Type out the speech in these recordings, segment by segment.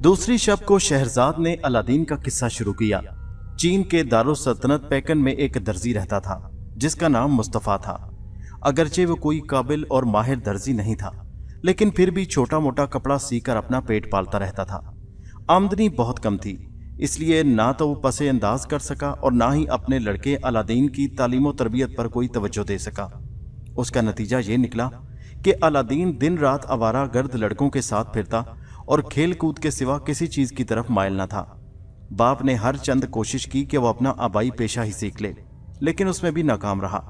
दूसरी शब को शहरजाद ने अलादीन का किस्सा शुरू किया। चीन के दारुस्सल्तनत पेकन में एक दर्जी रहता था जिसका नाम मुस्तफ़ा था। अगरचे वो कोई काबिल और माहिर दर्जी नहीं था, लेकिन फिर भी छोटा मोटा कपड़ा सीकर अपना पेट पालता रहता था। आमदनी बहुत कम थी, इसलिए ना तो वो पसे अंदाज कर सका और ना ही अपने लड़के अलादीन की तालीम और तरबियत पर कोई तवज्जो दे सका। उसका नतीजा ये निकला कि अलादीन दिन रात आवारा गर्द लड़कों के साथ फिरता और खेल कूद के सिवा किसी चीज की तरफ मायल न था। बाप ने हर चंद कोशिश की कि वो अपना आबाई पेशा ही सीख ले, लेकिन उसमें भी नाकाम रहा।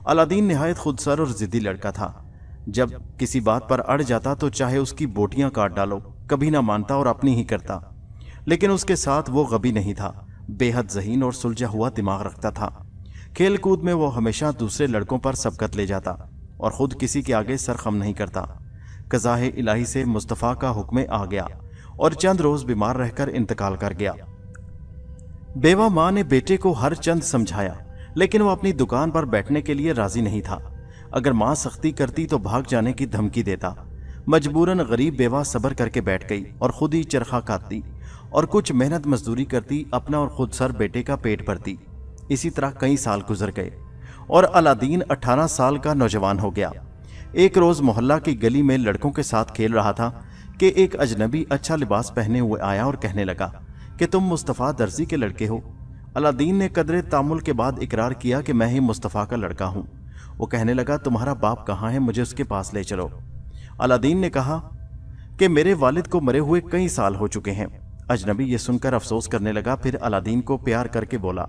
अलादीन निहायत खुदसर और जिद्दी लड़का था। जब किसी बात पर अड़ जाता तो चाहे उसकी बोटियां काट डालो, कभी ना मानता और अपनी ही करता। लेकिन उसके साथ वो गबी नहीं था, बेहद ज़हीन और सुलझा हुआ दिमाग रखता था। खेल कूद में वो हमेशा दूसरे लड़कों पर सबकत ले जाता और खुद किसी के आगे सरखम नहीं करता। कज़ाए इलाही से मुस्तफ़ा का हुक्म आ गया और चंद रोज बीमार रहकर इंतकाल कर गया। बेवा माँ ने बेटे को हर चंद समझाया, लेकिन वो अपनी दुकान पर बैठने के लिए राजी नहीं था। अगर माँ सख्ती करती तो भाग जाने की धमकी देता। मजबूरन गरीब बेवा सब्र करके बैठ गई और खुद ही चरखा काटती और कुछ मेहनत मजदूरी करती, अपना और खुद सर बेटे का पेट भरती। इसी तरह कई साल गुजर गए और अलादीन 18 साल का नौजवान हो गया। एक रोज मोहल्ला की गली में लड़कों के साथ खेल रहा था कि एक अजनबी अच्छा लिबास पहने हुए आया और कहने लगा कि तुम मुस्तफ़ा दर्जी के लड़के हो। अलादीन ने कदरे तामुल के बाद इकरार किया कि मैं ही मुस्तफ़ा का लड़का हूँ। वो कहने लगा, तुम्हारा बाप कहाँ है, मुझे उसके पास ले चलो। अलादीन ने कहा कि मेरे वालिद को मरे हुए कई साल हो चुके हैं। अजनबी ये सुनकर अफसोस करने लगा, फिर अलादीन को प्यार करके बोला,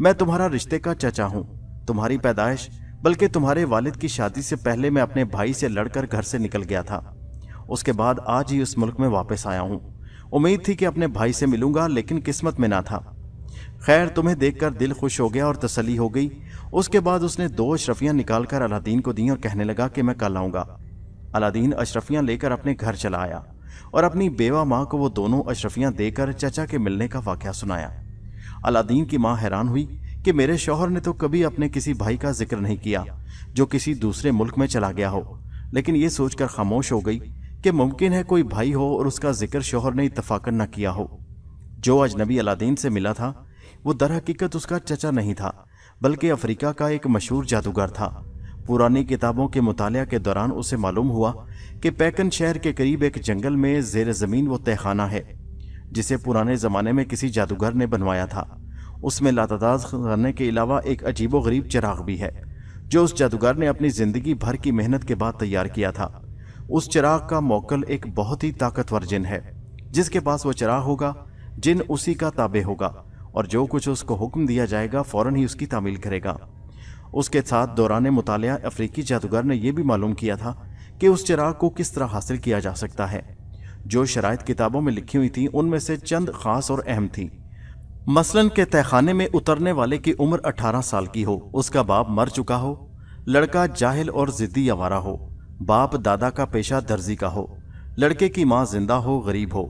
मैं तुम्हारा रिश्ते का चचा हूँ। तुम्हारी पैदाइश बल्कि तुम्हारे वालिद की शादी से पहले मैं अपने भाई से लड़कर घर से निकल गया था। उसके बाद आज ही उस मुल्क में वापस आया हूँ। उम्मीद थी कि अपने भाई से मिलूंगा, लेकिन किस्मत में ना था। खैर, तुम्हें देखकर दिल खुश हो गया और तसल्ली हो गई। उसके बाद उसने 2 अशरफियाँ निकालकर अलादीन को दी और कहने लगा कि मैं कल आऊँगा। अलादीन अशरफियाँ लेकर अपने घर चला आया और अपनी बेवा माँ को वो दोनों अशरफियाँ देकर चचा के मिलने का वाक़या सुनाया। अलादीन की माँ हैरान हुई कि मेरे शौहर ने तो कभी अपने किसी भाई का जिक्र नहीं किया जो किसी दूसरे मुल्क में चला गया हो, लेकिन ये सोचकर खामोश हो गई कि मुमकिन है कोई भाई हो और उसका जिक्र शौहर ने इत्तफाकन न किया हो। जो अजनबी अलादीन से मिला था वो दर हकीकत उसका चचा नहीं था, बल्कि अफ्रीका का एक मशहूर जादूगर था। पुरानी किताबों के मुतालिया के दौरान उसे मालूम हुआ कि पैकन शहर के करीब एक जंगल में ज़ेर ज़मीन वो तहखाना है जिसे पुराने ज़माने में किसी जादूगर ने बनवाया था। उसमें लातादाद खजाने के अलावा एक अजीबो गरीब चिराग भी है जो उस जादूगर ने अपनी ज़िंदगी भर की मेहनत के बाद तैयार किया था। उस चिराग का मौकल एक बहुत ही ताकतवर जिन है। जिसके पास वो चिराग होगा, जिन उसी का ताबे होगा और जो कुछ उसको हुक्म दिया जाएगा फौरन ही उसकी तामील करेगा। उसके साथ दौरान मुतालिया अफ्रीकी जादूगर ने यह भी मालूम किया था कि उस चिराग को किस तरह हासिल किया जा सकता है। जो शराइत किताबों में लिखी हुई थी उनमें से चंद खास और अहम थी। मसलन के तहखाने में उतरने वाले की उम्र 18 साल की हो, उसका बाप मर चुका हो, लड़का जाहिल और जिद्दी आवारा हो, बाप दादा का पेशा दर्जी का हो, लड़के की माँ जिंदा हो, गरीब हो।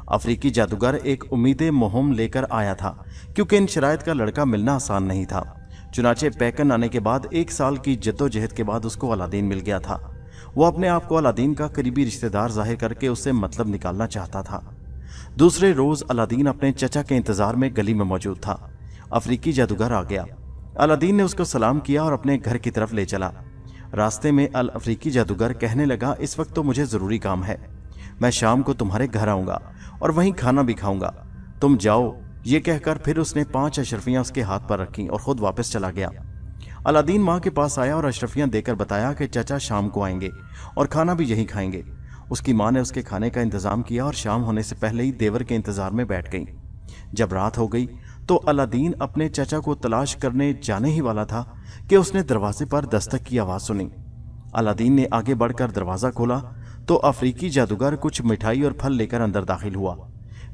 अफ्रीकी जादूगर एक उम्मीद मुहिम लेकर आया था क्योंकि इन शराइत का लड़का मिलना आसान नहीं था। चुनाचे पैकन आने के बाद 1 साल की जद्दोजहद के बाद उसको अलादीन मिल गया था। वो अपने आप को अलादीन का करीबी रिश्तेदार जाहिर करके उससे मतलब निकालना चाहता था। दूसरे रोज अलादीन अपने चचा के इंतजार में गली में मौजूद था। अफ्रीकी जादूगर आ गया। अलादीन ने उसको सलाम किया और अपने घर की तरफ ले चला। रास्ते में अल अफ्रीकी जादूगर कहने लगा, इस वक्त तो मुझे ज़रूरी काम है, मैं शाम को तुम्हारे घर आऊँगा और वहीं खाना भी खाऊंगा, तुम जाओ। ये कहकर फिर उसने 5 अशरफियाँ उसके हाथ पर रखीं और ख़ुद वापस चला गया। अलादीन माँ के पास आया और अशरफियाँ देकर बताया कि चाचा शाम को आएंगे और खाना भी यहीं खाएंगे। उसकी माँ ने उसके खाने का इंतज़ाम किया और शाम होने से पहले ही देवर के इंतज़ार में बैठ गई। जब रात हो गई तो अलादीन अपने चाचा को तलाश करने जाने ही वाला था कि उसने दरवाजे पर दस्तक की आवाज़ सुनी। अलादीन ने आगे बढ़कर दरवाज़ा खोला तो अफ्रीकी जादूगर कुछ मिठाई और फल लेकर अंदर दाखिल हुआ।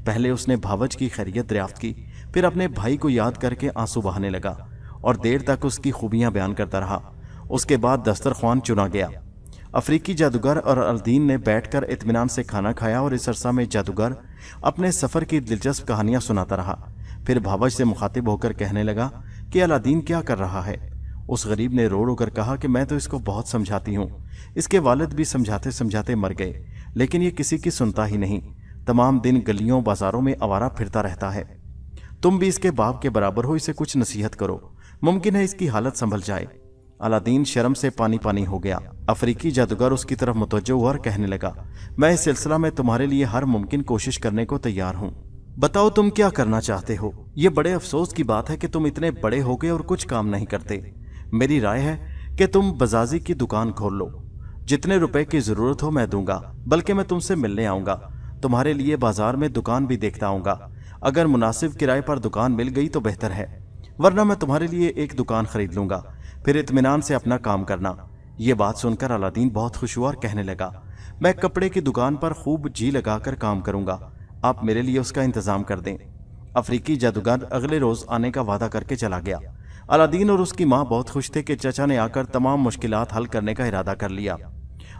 पहले उसने भावच की खैरियत दरियाफ्त की, फिर अपने भाई को याद करके आंसू बहाने लगा और देर तक उसकी खूबियां बयान करता रहा। उसके बाद दस्तरख्वान चुना गया। अफ्रीकी जादूगर और अलादीन ने बैठकर इत्मीनान से खाना खाया और इस अरसा में जादूगर अपने सफ़र की दिलचस्प कहानियां सुनाता रहा। फिर भावच से मुखातिब होकर कहने लगा कि अलादीन क्या कर रहा है। उस गरीब ने रो रो कर कहा कि मैं तो इसको बहुत समझाती हूँ, इसके वालिद भी समझाते समझाते मर गए, लेकिन ये किसी की सुनता ही नहीं। तमाम दिन गलियों बाजारों में आवारा फिरता रहता है। तुम भी इसके बाप के बराबर हो, इसे कुछ नसीहत करो, मुमकिन है इसकी हालत संभल जाए। अलादीन शर्म से पानी पानी हो गया। अफ्रीकी जादूगर उसकी तरफ मुतवज्जो हुआ और कहने लगा, मैं इस सिलसिला में तुम्हारे लिए हर मुमकिन कोशिश करने को तैयार हूँ। बताओ तुम क्या करना चाहते हो। ये बड़े अफसोस की बात है कि तुम इतने बड़े हो गए और कुछ काम नहीं करते। मेरी राय है कि तुम बजाजी की दुकान खोल लो। जितने रुपए की जरूरत हो मैं दूंगा, बल्कि मैं तुमसे मिलने आऊंगा। तुम्हारे लिए बाजार में दुकान भी देखता आऊंगा। अगर मुनासिब किराए पर दुकान मिल गई तो बेहतर है, वरना मैं तुम्हारे लिए एक दुकान खरीद लूंगा, फिर इत्मीनान से अपना काम करना। ये बात सुनकर अलादीन बहुत खुश हुआ और कहने लगा, मैं कपड़े की दुकान पर खूब जी लगाकर काम करूंगा, आप मेरे लिए उसका इंतजाम कर दें। अफ्रीकी जादूगर अगले रोज आने का वादा करके चला गया। अलादीन और उसकी माँ बहुत खुश थे कि चचा ने आकर तमाम मुश्किलात हल करने का इरादा कर लिया।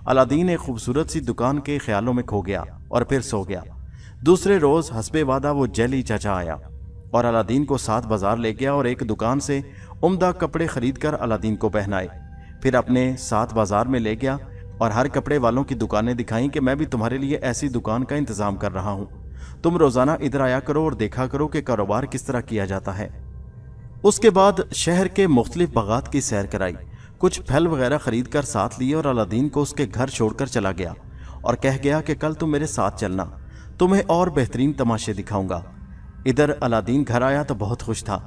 अलादीन एक खूबसूरत सी दुकान के ख्यालों में खो गया और फिर सो गया। दूसरे रोज हस्बे वादा वो जेली चाचा आया और अलादीन को साथ बाजार ले गया और एक दुकान से उम्दा कपड़े खरीद कर अलादीन को पहनाए। फिर अपने साथ बाजार में ले गया और हर कपड़े वालों की दुकानें दिखाई कि मैं भी तुम्हारे लिए ऐसी दुकान का इंतजाम कर रहा हूँ, तुम रोजाना इधर आया करो और देखा करो कि कारोबार किस तरह किया जाता है। उसके बाद शहर के मुख्तलिफ बागात की सैर कराई, कुछ फल वगैरह खरीद कर साथ लिए और अलादीन को उसके घर छोड़कर चला गया और कह गया कि कल तुम मेरे साथ चलना, तुम्हें और बेहतरीन तमाशे दिखाऊंगा। इधर अलादीन घर आया तो बहुत खुश था।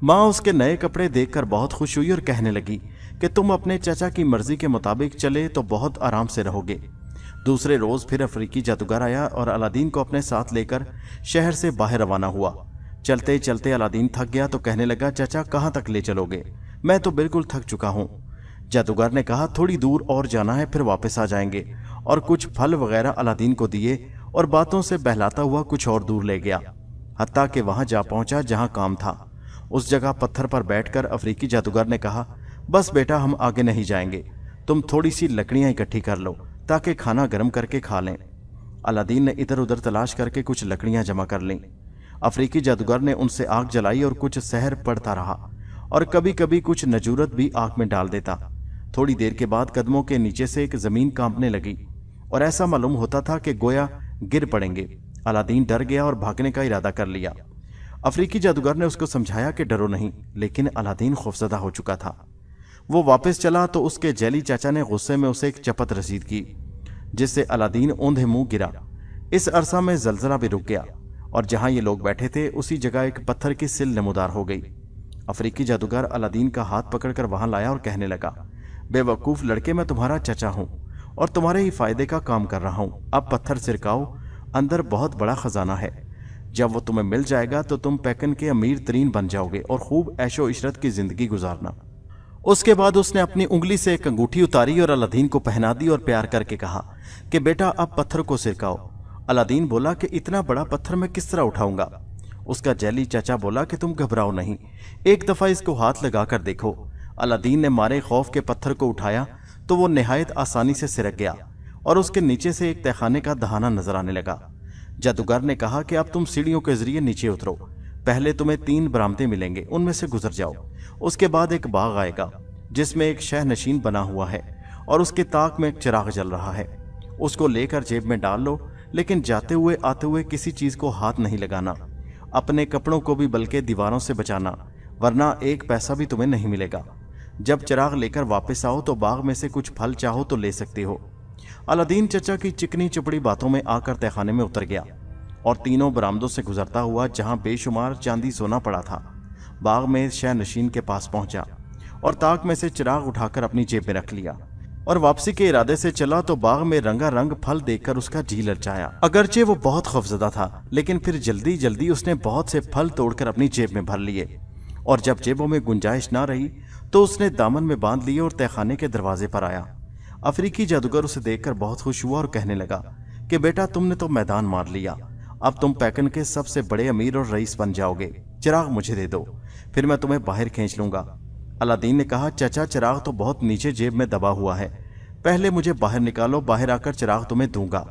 माँ उसके नए कपड़े देखकर बहुत खुश हुई और कहने लगी कि तुम अपने चाचा की मर्जी के मुताबिक चले तो बहुत आराम से रहोगे। दूसरे रोज फिर अफ्रीकी जादूगर आया और अलादीन को अपने साथ लेकर शहर से बाहर रवाना हुआ। चलते चलते अलादीन थक गया तो कहने लगा, चाचा कहाँ तक ले चलोगे, मैं तो बिल्कुल थक चुका हूँ। जादूगर ने कहा, थोड़ी दूर और जाना है, फिर वापस आ जाएंगे। और कुछ फल वगैरह अलादीन को दिए और बातों से बहलाता हुआ कुछ और दूर ले गया, हत्ता कि वहां जा पहुंचा जहां काम था। उस जगह पत्थर पर बैठकर अफ्रीकी जादूगर ने कहा, बस बेटा हम आगे नहीं जाएंगे, तुम थोड़ी सी लकड़ियां इकट्ठी कर लो ताकि खाना गर्म करके खा लें। अलादीन ने इधर उधर तलाश करके कुछ लकड़ियां जमा कर लीं। अफ्रीकी जादूगर ने उनसे आग जलाई और कुछ सहर पड़ता रहा और कभी कभी कुछ नजूरत भी आग में डाल देता। थोड़ी देर के बाद कदमों के नीचे से एक जमीन कांपने लगी और ऐसा मालूम होता था कि गोया गिर पड़ेंगे। अलादीन डर गया और भागने का इरादा कर लिया। अफ्रीकी जादूगर ने उसको समझाया कि डरो नहीं, लेकिन अलादीन खौफजदा हो चुका था। वो वापस चला तो उसके जेली चाचा ने गुस्से में उसे एक चपत रसीद की, जिससे अलादीन औंधे मुंह गिरा। इस अरसा में जलजला भी रुक गया और जहां ये लोग बैठे थे उसी जगह एक पत्थर की सिल नमूदार हो गई। अफ्रीकी जादूगर अलादीन का हाथ पकड़कर वहां लाया और कहने लगा, बेवकूफ लड़के, मैं तुम्हारा चचा हूं और तुम्हारे ही फायदे का काम कर रहा हूं। अब पत्थर सिरकाओ, अंदर बहुत बड़ा खजाना है। जब वो तुम्हें मिल जाएगा तो तुम पैकन के अमीर तरीन बन जाओगे और खूब ऐशो इशरत की जिंदगी गुजारना। उसके बाद उसने अपनी उंगली से एक अंगूठी उतारी और अलादीन को पहना दी और प्यार करके कहा कि बेटा अब पत्थर को सिरकाओ। अलादीन बोला कि इतना बड़ा पत्थर मैं किस तरह उठाऊंगा। उसका जेली चाचा बोला कि तुम घबराओ नहीं, एक दफा इसको हाथ लगाकर देखो। अलादीन ने मारे खौफ के पत्थर को उठाया तो वो निहायत आसानी से सिरक गया और उसके नीचे से एक तहखाने का दहाना नजर आने लगा। जादूगर ने कहा कि अब तुम सीढ़ियों के जरिए नीचे उतरो, पहले तुम्हें 3 बरामदे मिलेंगे, उनमें से गुजर जाओ। उसके बाद एक बाग आएगा जिसमें एक शहनशीन बना हुआ है और उसके ताक में एक चिराग जल रहा है। उसको लेकर जेब में डाल लो, लेकिन जाते हुए आते हुए किसी चीज को हाथ नहीं लगाना, अपने कपड़ों को भी बल्कि दीवारों से बचाना, वरना 1 पैसा भी तुम्हें नहीं मिलेगा। जब चिराग लेकर वापस आओ तो बाग में से कुछ फल चाहो तो ले सकते हो। अलादीन चचा की चिकनी चुपड़ी बातों में आकर तहखाने में उतर गया और तीनों बरामदों से गुजरता हुआ जहां बेशुमार चांदी सोना पड़ा था, बाग में शहनशीन के पास पहुंचा और ताक में से चिराग उठाकर अपनी जेब में रख लिया और वापसी के इरादे से चला तो बाग में रंगारंग फल देखकर उसका जी ललचाया। अगरचे वो बहुत खौफजदा था, लेकिन फिर जल्दी जल्दी उसने बहुत से फल तोड़कर अपनी जेब में भर लिए और जब जेबों में गुंजाइश ना रही तो उसने दामन में बांध लिए और तहखाने के दरवाजे पर आया। अफ्रीकी जादूगर उसे देखकर बहुत खुश हुआ और कहने लगा कि बेटा तुमने तो मैदान मार लिया, अब तुम पैकन के सबसे बड़े अमीर और रईस बन जाओगे। चिराग मुझे दे दो, फिर मैं तुम्हें बाहर खींच लूंगा। अलादीन ने कहा, चाचा चिराग तो बहुत नीचे जेब में दबा हुआ है, पहले मुझे बाहर निकालो, बाहर आकर चिराग तुम्हें दूंगा।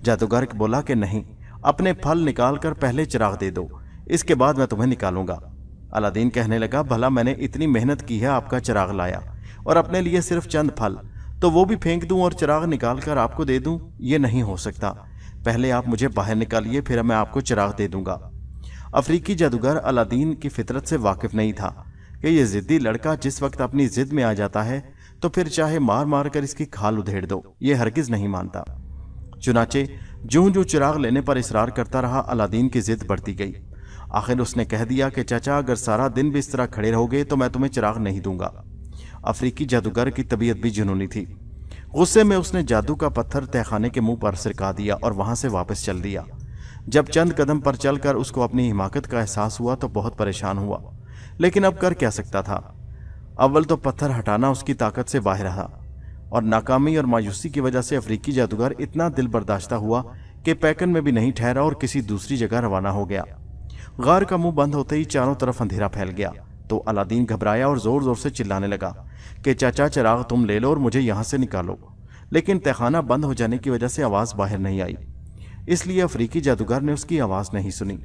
जादूगर बोला कि नहीं, अपने फल निकाल कर पहले चिराग दे दो, इसके बाद मैं तुम्हें निकालूंगा। अलादीन कहने लगा, भला मैंने इतनी मेहनत की है, आपका चिराग लाया और अपने लिए सिर्फ चंद फल, तो वो भी फेंक दूं और चिराग निकाल कर आपको दे दूं? ये नहीं हो सकता। पहले आप मुझे बाहर निकालिए, फिर मैं आपको चिराग दे दूंगा। अफ्रीकी जादूगर अलादीन की फितरत से वाकिफ नहीं था कि ये जिद्दी लड़का जिस वक्त अपनी जिद में आ जाता है तो फिर चाहे मार मार कर इसकी खाल उधेड़ दो, ये हरगिज नहीं मानता। चुनाचे जूं जूं चिराग लेने पर इसरार करता रहा, अलादीन की जिद बढ़ती गई। आखिर उसने कह दिया कि चाचा, अगर सारा दिन भी इस तरह खड़े रहोगे तो मैं तुम्हें चिराग नहीं दूंगा। अफ्रीकी जादूगर की तबीयत भी जुनूनी थी। गुस्से में उसने जादू का पत्थर तहखाने के मुंह पर सिरका दिया और वहां से वापस चल दिया। जब चंद कदम पर चलकर उसको अपनी हिमाकत का एहसास हुआ तो बहुत परेशान हुआ, लेकिन अब कर क्या सकता था। अव्वल तो पत्थर हटाना उसकी ताकत से बाहर रहा और नाकामी और मायूसी की वजह से अफ्रीकी जादूगर इतना दिल बर्दाश्ता हुआ कि पैकन में भी नहीं ठहरा और किसी दूसरी जगह रवाना हो गया। गार का मुंह बंद होते ही चारों तरफ अंधेरा फैल गया तो अलादीन घबराया और जोर जोर से चिल्लाने लगा कि चाचा, चिराग तुम ले लो और मुझे यहां से निकालो। लेकिन तहखाना बंद हो जाने की वजह से आवाज बाहर नहीं आई, इसलिए अफ्रीकी जादूगर ने उसकी आवाज नहीं सुनी।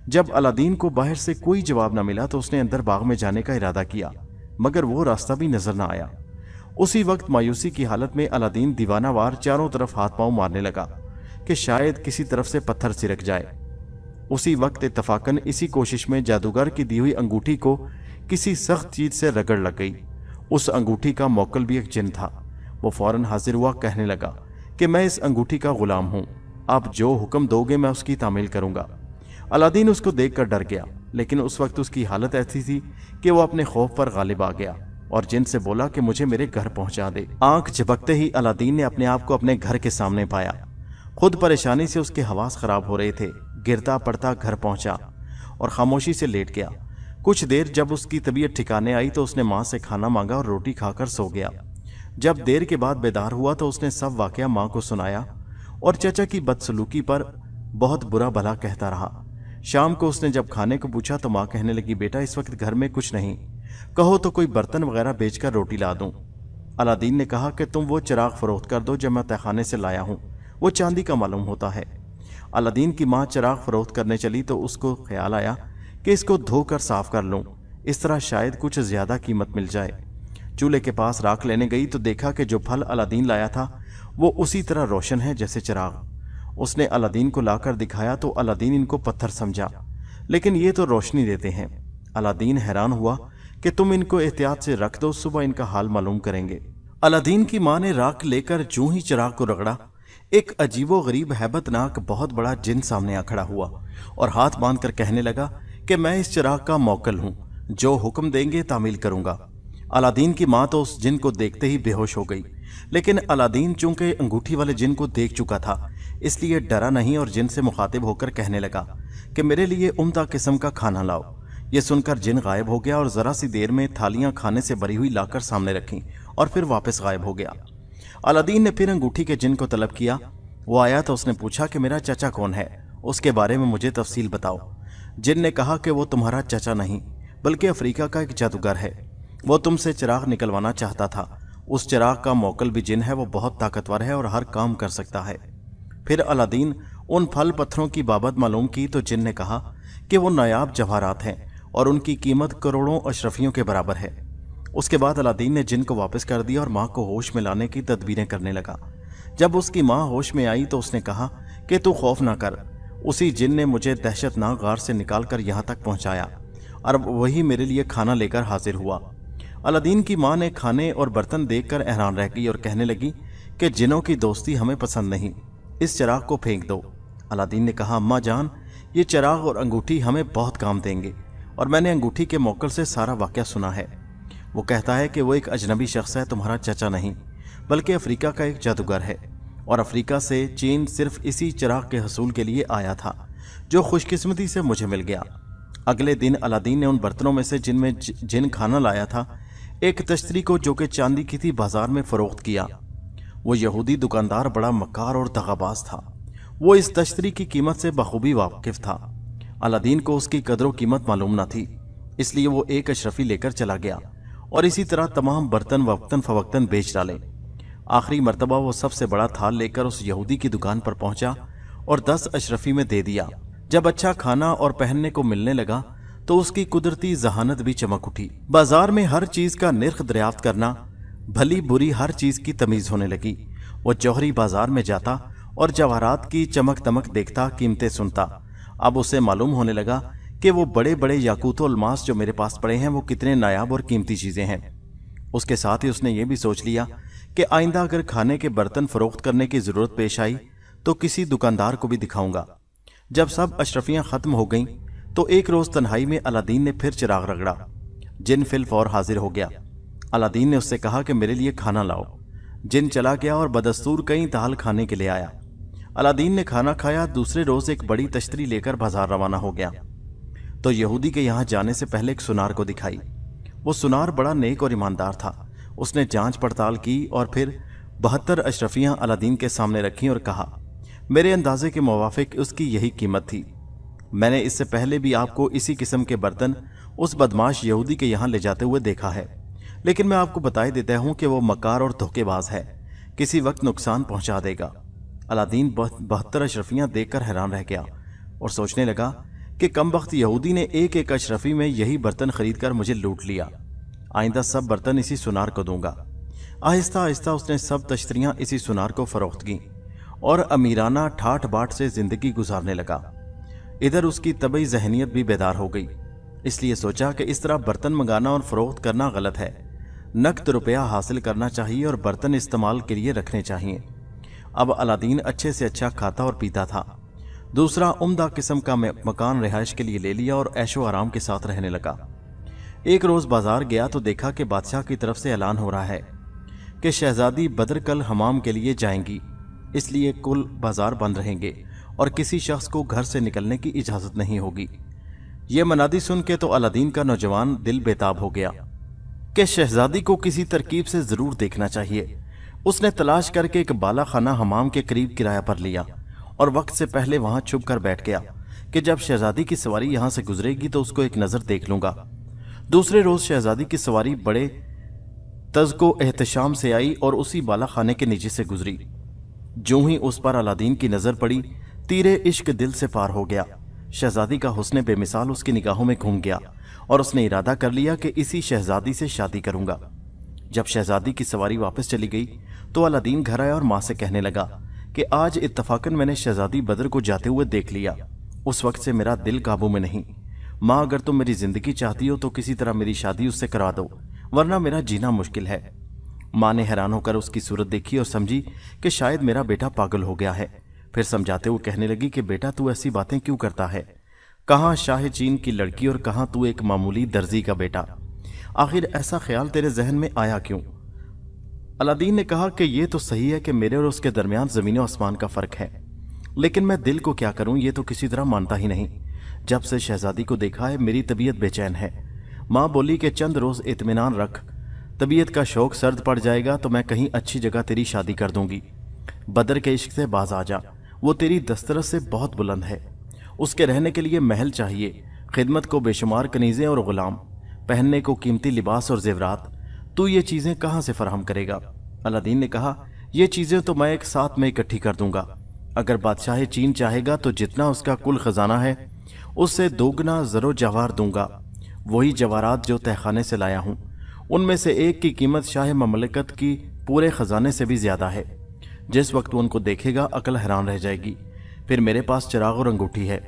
जब अलादीन को बाहर से कोई जवाब न मिला तो उसने अंदर बाग में जाने का इरादा किया, मगर वो रास्ता भी नजर न आया। उसी वक्त मायूसी की हालत में अलादीन दीवानावार चारों तरफ हाथ पांव मारने लगा कि शायद किसी तरफ से पत्थर सिरक जाए। उसी वक्त इत्तफाकन इसी कोशिश में जादूगर की दी हुई अंगूठी को किसी सख्त चीज से रगड़ लग गई। उस अंगूठी का मौकल भी एक जिन था। वो फौरन हाजिर हुआ, कहने लगा कि मैं इस अंगूठी का गुलाम हूं, आप जो हुक्म दोगे मैं उसकी तामील करूंगा। अलादीन उसको देखकर डर गया, लेकिन उस वक्त उसकी हालत ऐसी थी कि वो अपने खौफ पर गालिब आ गया और जिन से बोला कि मुझे मेरे घर पहुंचा दे। आंख झपकते ही अलादीन ने अपने आप को अपने घर के सामने पाया। खुद परेशानी से उसके हवास खराब हो रहे थे। गिरता पड़ता घर पहुंचा और खामोशी से लेट गया। कुछ देर जब उसकी तबीयत ठिकाने आई तो उसने मां से खाना मांगा और रोटी खाकर सो गया। जब देर के बाद बेदार हुआ तो उसने सब वाकया मां को सुनाया और चाचा की बदसलूकी पर बहुत बुरा भला कहता रहा। शाम को उसने जब खाने को पूछा तो मां कहने लगी, बेटा इस वक्त घर में कुछ नहीं, कहो तो कोई बर्तन वगैरह बेचकर रोटी ला दूं। अलादीन ने कहा कि तुम वो चिराग फरोख्त कर दो जो मैं तहखाने से लाया हूं, वो चांदी का मालूम होता है। अलादीन की मां चिराग फरोख्त करने चली तो उसको ख्याल आया कि इसको धोकर साफ कर लूं, इस तरह शायद कुछ ज्यादा कीमत मिल जाए। चूल्हे के पास राख लेने गई तो देखा कि जो फल अलादीन लाया था वो उसी तरह रोशन है जैसे चिराग। उसने अलादीन को लाकर दिखाया तो अलादीन इनको पत्थर समझा, लेकिन ये तो रोशनी देते हैं। अलादीन हैरान हुआ कि तुम इनको एहतियात से रख दो, सुबह इनका हाल मालूम करेंगे। अलादीन की मां ने राख लेकर जूं ही चिराग को रगड़ा, एक अजीबो गरीब हैबतनाक बहुत बड़ा जिन सामने आ खड़ा हुआ और हाथ बांधकर कहने लगा कि मैं इस चिराग का मौकल हूं, जो हुक्म देंगे तामील करूंगा। अलादीन की मां तो उस जिन को देखते ही बेहोश हो गई, लेकिन अलादीन चूंकि अंगूठी वाले जिन को देख चुका था इसलिए डरा नहीं और जिन से मुखातिब होकर कहने लगा कि मेरे लिए उम्दा किस्म का खाना लाओ। यह सुनकर जिन गायब हो गया और जरा सी देर में थालियां खाने से भरी हुई लाकर सामने रखी और फिर वापस गायब हो गया। अलादीन ने फिर अंगूठी के जिन को तलब किया। वो आया तो उसने पूछा कि मेरा चाचा कौन है, उसके बारे में मुझे तफसील बताओ। जिन ने कहा कि वो तुम्हारा चाचा नहीं बल्कि अफ्रीका का एक जादूगर है, वो तुमसे चिराग निकलवाना चाहता था। उस चिराग का मौकल भी जिन है, वो बहुत ताकतवर है और हर काम कर सकता है। फिर अलादीन उन फल पत्थरों की बाबत मालूम की तो जिन ने कहा कि वो नायाब जवाहरात हैं और उनकी कीमत करोड़ों अशरफियों के बराबर है। उसके बाद अलादीन ने जिन को वापस कर दिया और मां को होश में लाने की तदबीरें करने लगा। जब उसकी मां होश में आई तो उसने कहा कि तू खौफ ना कर, उसी जिन ने मुझे दहशतनाक गार से निकालकर यहाँ तक पहुँचाया और वही मेरे लिए खाना लेकर हाजिर हुआ। अलादीन की मां ने खाने और बर्तन देखकर हैरान रह गई और कहने लगी कि जिनों की दोस्ती हमें पसंद नहीं, इस चिराग को फेंक दो। अलादीन ने कहा, अम्मा जान, ये चिराग और अंगूठी हमें बहुत काम देंगे और मैंने अंगूठी के मौकल से सारा वाकया सुना है। वो कहता है कि वो एक अजनबी शख्स है, तुम्हारा चाचा नहीं बल्कि अफ्रीका का एक जादूगर है और अफ्रीका से चीन सिर्फ इसी चिराग के हसूल के लिए आया था, जो खुशकिस्मती से मुझे मिल गया। अगले दिन अलादीन ने उन बर्तनों में से जिनमें जिन खाना लाया था एक तश्तरी को, जो कि चांदी की थी, बाजार में फरोख्त किया। वो यहूदी दुकानदार बड़ा मक्कार और दगाबाज था। वो इस तश्तरी की कीमत से बखूबी वाकिफ था। अलादीन को उसकी कदर कीमत मालूम न थी, इसलिए वो एक अशरफी लेकर चला गया और इसी तरह तमाम बर्तन वक्तन फवक्तन बेच डाले। आखिरी मर्तबा वो सबसे बड़ा थाल लेकर उस यहूदी की दुकान पर पहुंचा और 10 अशरफी में दे दिया। जब अच्छा खाना और पहनने को मिलने लगा तो उसकी कुदरती जहानत भी चमक उठी। बाजार में हर चीज का निर्ख दरियाफ्त करना, भली बुरी हर चीज की तमीज होने लगी। वो जौहरी बाजार में जाता और जवाहरात की चमक दमक देखता, कीमतें सुनता। अब उसे मालूम होने लगा कि वो बड़े बड़े याकूत और अलमास जो मेरे पास पड़े हैं वो कितने नायाब और कीमती चीजें हैं। उसके साथ ही उसने ये भी सोच लिया कि आइंदा अगर खाने के बर्तन फरोख्त करने की जरूरत पेश आई तो किसी दुकानदार को भी दिखाऊंगा। जब सब अशरफियां खत्म हो गईं तो एक रोज तन्हाई में अलादीन ने फिर चिराग रगड़ा। जिन फिल फौर हाजिर हो गया। अलादीन ने उससे कहा कि मेरे लिए खाना लाओ। जिन चला गया और बदस्तूर कई ताल खाने के लिए आया। अलादीन ने खाना खाया। दूसरे रोज एक बड़ी तश्तरी लेकर बाजार रवाना हो गया तो यहूदी के यहां जाने से पहले एक सुनार को दिखाई। वो सुनार बड़ा नेक और ईमानदार था। उसने जांच पड़ताल की और फिर 72 अशरफियां अलादीन के सामने रखी और कहा, मेरे अंदाजे के मुवाफिक उसकी यही कीमत थी। मैंने इससे पहले भी आपको इसी किस्म के बर्तन उस बदमाश यहूदी के यहां ले जाते हुए देखा है, लेकिन मैं आपको बताए देता हूं कि वो मकार और धोखेबाज है, किसी वक्त नुकसान पहुंचा देगा। अलादीन 72 अशरफियां देखकर हैरान रह गया और सोचने लगा कि कमबख्त यहूदी ने एक एक अशरफी में यही बर्तन खरीदकर मुझे लूट लिया। आइंदा सब बर्तन इसी सुनार को दूंगा। आहिस्ता आहिस्ता उसने सब तश्तरियां इसी सुनार को फरोख्त की और अमीराना ठाठ बाट से जिंदगी गुजारने लगा। इधर उसकी तबई जहनियत भी बेदार हो गई, इसलिए सोचा कि इस तरह बर्तन मंगाना और फरोख्त करना गलत है। नकद रुपया हासिल करना चाहिए और बर्तन इस्तेमाल के लिए रखने चाहिए। अब अलादीन अच्छे से अच्छा खाता और पीता था। दूसरा उम्दा किस्म का मकान रिहाइश के लिए ले लिया और ऐशो आराम के साथ रहने लगा। एक रोज बाजार गया तो देखा कि बादशाह की तरफ से ऐलान हो रहा है कि शहजादी बद्र कल हमाम के लिए जाएंगी, इसलिए कुल बाजार बंद रहेंगे और किसी शख्स को घर से निकलने की इजाजत नहीं होगी। यह मनादी सुन के तो अलादीन का नौजवान दिल बेताब हो गया कि शहजादी को किसी तरकीब से जरूर देखना चाहिए। उसने तलाश करके एक बाला खाना हमाम के करीब किराया पर लिया और वक्त से पहले वहां छुप कर बैठ गया कि जब शहजादी की सवारी यहां से गुजरेगी तो उसको एक नजर देख लूंगा। दूसरे रोज शहजादी की सवारी बड़े तज़्को एहतशाम से आई और उसी बाला खाने के नीचे से गुजरी। जो ही उस पर अलादीन की नजर पड़ी, तीरे इश्क दिल से पार हो गया। शहजादी का हुस्न बेमिसाल उसकी निगाहों में घूम गया और उसने इरादा कर लिया कि इसी शहजादी से शादी करूंगा। जब शहजादी की सवारी वापस चली गई तो अलादीन घर आया और मां से कहने लगा कि आज इत्तफाकन मैंने शहजादी बद्र को जाते हुए देख लिया। उस वक्त से मेरा दिल काबू में नहीं। मां, अगर तुम मेरी जिंदगी चाहती हो तो किसी तरह मेरी शादी उससे करा दो, वरना मेरा जीना मुश्किल है। मां ने हैरान होकर उसकी सूरत देखी और समझी कि शायद मेरा बेटा पागल हो गया है। फिर समझाते हुए कहने लगी कि बेटा तू ऐसी बातें क्यों करता है? कहाँ शाह चीन की लड़की और कहाँ तू एक मामूली दर्जी का बेटा? आखिर ऐसा ख्याल तेरे जहन में आया क्यों? अलादीन ने कहा कि यह तो सही है कि मेरे और उसके दरमियान जमीन और आसमान का फर्क है, लेकिन मैं दिल को क्या करूं, ये तो किसी तरह मानता ही नहीं। जब से शहजादी को देखा है मेरी तबीयत बेचैन है। माँ बोली कि चंद रोज इत्मीनान रख, तबीयत का शौक सर्द पड़ जाएगा तो मैं कहीं अच्छी जगह तेरी शादी कर दूंगी। बदर के इश्क से बाज आ जा, वो तेरी दस्तरस से बहुत बुलंद है। उसके रहने के लिए महल चाहिए, खिदमत को बेशुमार कनीजें और गुलाम, पहनने को कीमती लिबास और जेवरात। तू ये चीजें कहाँ से फराहम करेगा? अलादीन ने कहा, ये चीजें तो मैं एक साथ में इकट्ठी कर दूंगा। अगर बादशाह चीन चाहेगा तो जितना उसका कुल खजाना है उससे दोगुना जरो जवाहर दूंगा। वही जवाहरात जो तहखाने से लाया हूं, उनमें से एक की कीमत शाह ममलकत की पूरे खजाने से भी ज्यादा है। जिस वक्त वो उनको देखेगा अकल हैरान रह जाएगी। फिर मेरे पास चिराग और अंगूठी है,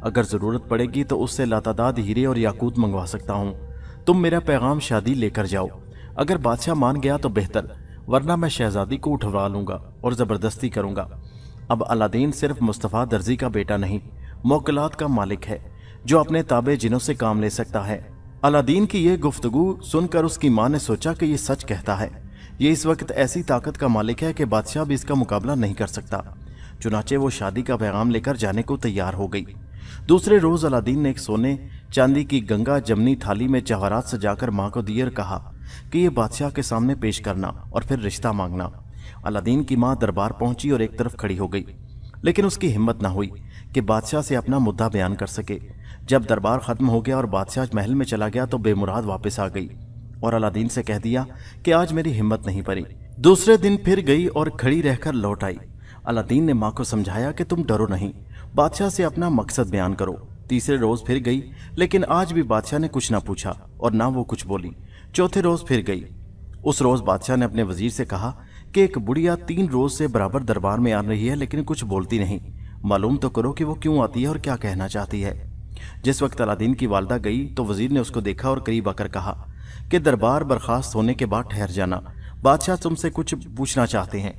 अगर जरूरत पड़ेगी तो उससे लातादाद हीरे और याकूत मंगवा सकता हूँ। तुम मेरा पैगाम शादी लेकर जाओ। अगर बादशाह मान गया तो बेहतर, वरना मैं शहजादी को उठवा लूंगा और जबरदस्ती करूंगा। अब अलादीन सिर्फ मुस्तफ़ा दर्जी का बेटा नहीं, मौकलात का मालिक है जो अपने ताबे जिनों से काम ले सकता है। अलादीन की यह गुफ्तगू सुनकर उसकी मां ने सोचा कि यह सच कहता है। ये इस वक्त ऐसी ताकत का मालिक है कि बादशाह भी इसका मुकाबला नहीं कर सकता। चुनाचे वो शादी का पैगाम लेकर जाने को तैयार हो गई। दूसरे रोज अलादीन ने एक सोने चांदी की गंगा जमनी थाली में जवाहरात सजाकर मां को दिए और कहा कि ये बादशाह के सामने पेश करना और फिर रिश्ता मांगना। अलादीन की मां दरबार पहुंची और एक तरफ खड़ी हो गई, लेकिन उसकी हिम्मत न हुई कि बादशाह से अपना मुद्दा बयान कर सके। जब दरबार खत्म हो गया और बादशाह महल में चला गया तो बेमुराद वापस आ गई और अलादीन से कह दिया कि आज मेरी हिम्मत नहीं पड़ी। दूसरे दिन फिर गई और खड़ी रहकर लौट आई। अलादीन ने मां को समझाया कि तुम डरो नहीं, बादशाह से अपना मकसद बयान करो। तीसरे रोज फिर गई, लेकिन आज भी बादशाह ने कुछ ना पूछा और ना वो कुछ बोली। चौथे रोज फिर गई। उस रोज बादशाह ने अपने वजीर से कहा कि एक बुढ़िया 3 रोज से बराबर दरबार में आ रही है लेकिन कुछ बोलती नहीं। मालूम तो करो कि वो क्यों आती है और क्या कहना चाहती है। जिस वक्त अलादीन की वालदा गई तो वजीर ने उसको देखा और करीब आकर कहा कि दरबार बर्खास्त होने के बाद ठहर जाना, बादशाह तुमसे कुछ पूछना चाहते हैं।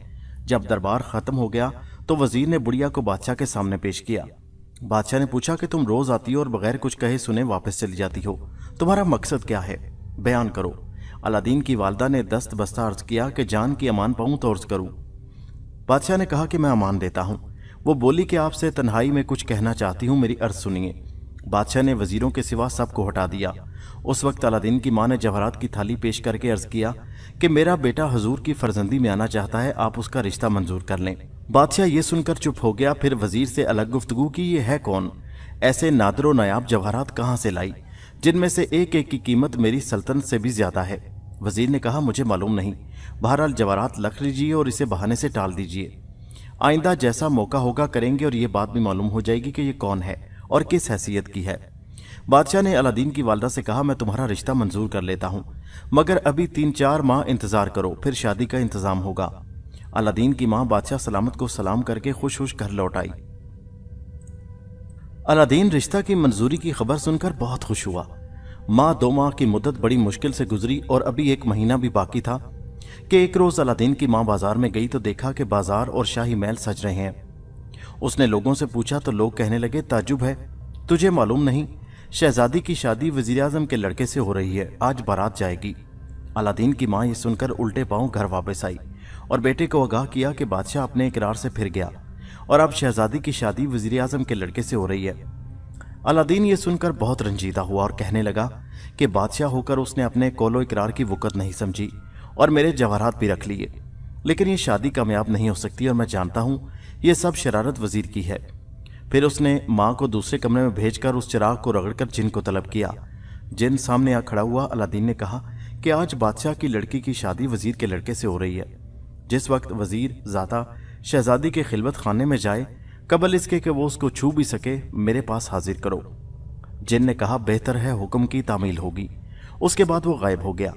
जब दरबार खत्म हो गया तो वजीर ने बुढ़िया को बादशाह के सामने पेश किया। बादशाह ने पूछा कि तुम रोज आती हो और बगैर कुछ कहे सुने वापस चली जाती हो, तुम्हारा मकसद क्या है, बयान करो। अलादीन की वालदा ने दस्त बस्ता अर्ज किया कि जान की अमान पाऊं तो अर्ज करूं। बादशाह ने कहा कि मैं अमान देता हूं। वो बोली कि आपसे तन्हाई में कुछ कहना चाहती हूं, मेरी अर्ज सुनिए। बादशाह ने वजीरों के सिवा सबको हटा दिया। उस वक्त अलादीन की मां ने जवाहरात की थाली पेश करके अर्ज किया कि मेरा बेटा हुजूर की फर्जंदी में आना चाहता है, आप उसका रिश्ता मंजूर कर लें। बादशाह ये सुनकर चुप हो गया। फिर वजीर से अलग गुफ्तगू की, ये है कौन, ऐसे नादरो नायाब जवाहरात कहाँ से लाई जिनमें से एक एक की कीमत मेरी सल्तनत से भी ज्यादा है। वजीर ने कहा मुझे मालूम नहीं, बहरहाल जवाहरात रख लीजिए और इसे बहाने से टाल दीजिए। आइंदा जैसा मौका होगा करेंगे और ये बात भी मालूम हो जाएगी कि ये कौन है और किस हैसियत की है। बादशाह ने अलादीन की वालदा से कहा मैं तुम्हारा रिश्ता मंजूर कर लेता हूँ, मगर अभी 3-4 माह इंतजार करो, फिर शादी का इंतजाम होगा। अलादीन की मां बादशाह सलामत को सलाम करके खुश खुश घर लौट आई। अलादीन रिश्ता की मंजूरी की खबर सुनकर बहुत खुश हुआ। माँ 2 माह की मुद्दत बड़ी मुश्किल से गुजरी और अभी 1 महीना भी बाकी था कि एक रोज अलादीन की मां बाजार में गई तो देखा कि बाजार और शाही महल सज रहे हैं। उसने लोगों से पूछा तो लोग कहने लगे ताज्जुब है, तुझे मालूम नहीं, शहजादी की शादी वजीर आजम के लड़के से हो रही है, आज बारात जाएगी। अलादीन की मां ये सुनकर उल्टे पांव घर वापस आई और बेटे को आगाह किया कि बादशाह अपने इकरार से फिर गया और अब शहजादी की शादी वजीर आजम के लड़के से हो रही है। अलादीन ये सुनकर बहुत रंजीदा हुआ और कहने लगा कि बादशाह होकर उसने अपने कौलो इकरार की वक़्त नहीं समझी और मेरे जवाहरात भी रख लिए, लेकिन ये शादी कामयाब नहीं हो सकती और मैं जानता हूँ ये सब शरारत वजीर की है। फिर उसने माँ को दूसरे कमरे में भेजकर उस चिराग को रगड़कर जिन को तलब किया। जिन सामने आ खड़ा हुआ। अलादीन ने कहा कि आज बादशाह की लड़की की शादी वजीर के लड़के से हो रही है। जिस वक्त वजीर ज़ादा शहजादी के खिलवत खाने में जाए, कबल इसके कि वो उसको छू भी सके, मेरे पास हाजिर करो। जिन ने कहा बेहतर है, हुक्म की तामील होगी। उसके बाद वो गायब हो गया।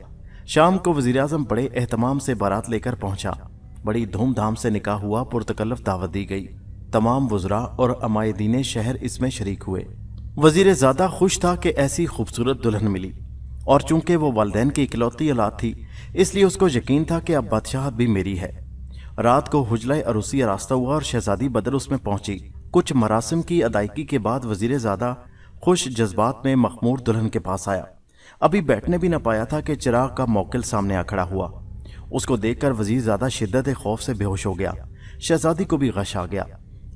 शाम को वजीर आजम बड़े एहतमाम से बारात लेकर पहुंचा। बड़ी धूमधाम से निकाह हुआ, पुरतकल्लफ दावत दी गई। तमाम वज़रा और अमायदीन शहर इसमें शरीक हुए। वजीर ज़्यादा खुश था कि ऐसी खूबसूरत दुल्हन मिली और चूंकि वो वालिदैन की इकलौती औलाद थी इसलिए उसको यकीन था कि अब बादशाहत भी मेरी है। रात को हुजला अरूसी रास्ता हुआ और शहजादी बदर उसमें पहुंची। कुछ मरासिम की अदायगी के बाद वजीर ज़्यादा खुश जज्बात में मखमूर दुल्हन के पास आया। अभी बैठने भी न पाया था कि चिराग का मौकिल सामने आ खड़ा हुआ। उसको देखकर वजीर ज़्यादा शिद्दत खौफ से बेहोश हो गया। शहजादी को भी गश आ गया।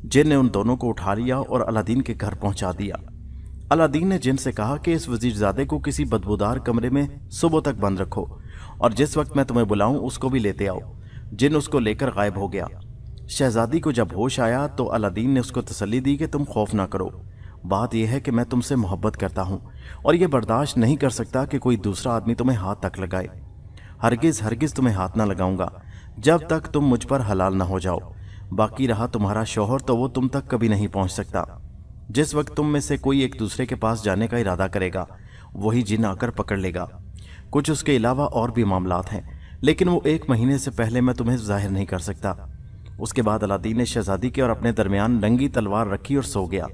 जिन ने उन दोनों को उठा लिया और अलादीन के घर पहुंचा दिया। अलादीन ने जिन से कहा कि इस वजीरजादे को किसी बदबूदार कमरे में सुबह तक बंद रखो और जिस वक्त मैं तुम्हें बुलाऊं उसको भी लेते आओ। जिन उसको लेकर गायब हो गया। शहजादी को जब होश आया तो अलादीन ने उसको तसल्ली दी कि तुम खौफ ना करो, बात यह है कि मैं तुमसे मोहब्बत करता हूं और यह बर्दाश्त नहीं कर सकता कि कोई दूसरा आदमी तुम्हें हाथ तक लगाए। हरगिज हरगिज तुम्हें हाथ ना लगाऊंगा जब तक तुम मुझ पर हलाल ना हो जाओ। बाकी रहा तुम्हारा शौहर तो वो तुम तक कभी नहीं पहुंच सकता। जिस वक्त तुम में से कोई एक दूसरे के पास जाने का इरादा करेगा वही जिन आकर पकड़ लेगा। कुछ उसके अलावा और भी मामलात हैं, लेकिन वो 1 महीने से पहले मैं तुम्हें जाहिर नहीं कर सकता। उसके बाद अलादीन ने शहजादी के और अपने दरमियान नंगी तलवार रखी और सो गया।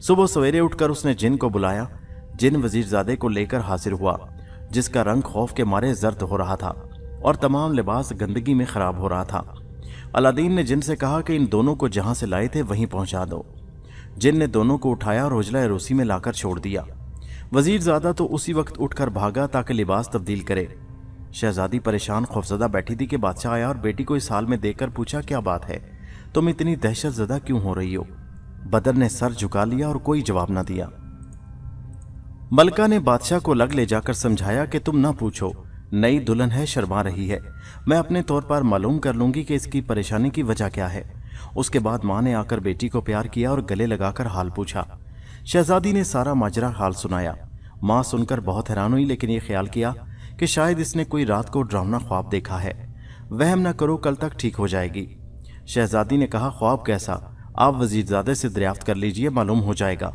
सुबह सवेरे उठकर उसने जिन को बुलाया। जिन वजीरजादे को लेकर हाजिर हुआ, जिसका रंग खौफ के मारे जर्द हो रहा था और तमाम लिबास गंदगी में खराब हो रहा था। अलादीन ने जिन से कहा कि इन दोनों को जहां से लाए थे वहीं पहुंचा दो। जिन ने दोनों को उठाया और उजला रूसी में लाकर छोड़ दिया। वजीरजादा तो उसी वक्त उठकर भागा ताकि लिबास तब्दील करे। शहजादी परेशान खौफजदा बैठी थी कि बादशाह आया और बेटी को इस हाल में देखकर पूछा क्या बात है, तुम इतनी दहशत ज़दा क्यों हो रही हो। बदर ने सर झुका लिया और कोई जवाब न दिया। मलका ने बादशाह को लग ले जाकर समझाया कि तुम ना पूछो, नई दुल्हन है, शर्मा रही है, मैं अपने तौर पर मालूम कर लूंगी कि इसकी परेशानी की वजह क्या है। उसके बाद माँ ने आकर बेटी को प्यार किया और गले लगाकर हाल पूछा। शहजादी ने सारा माजरा हाल सुनाया। माँ सुनकर बहुत हैरान हुई, लेकिन ये ख्याल किया कि शायद इसने कोई रात को डरावना ख्वाब देखा है। वहम न करो, कल तक ठीक हो जाएगी। शहजादी ने कहा ख्वाब कैसा, आप वजीरजादे से दरियाफ्त कर लीजिए, मालूम हो जाएगा।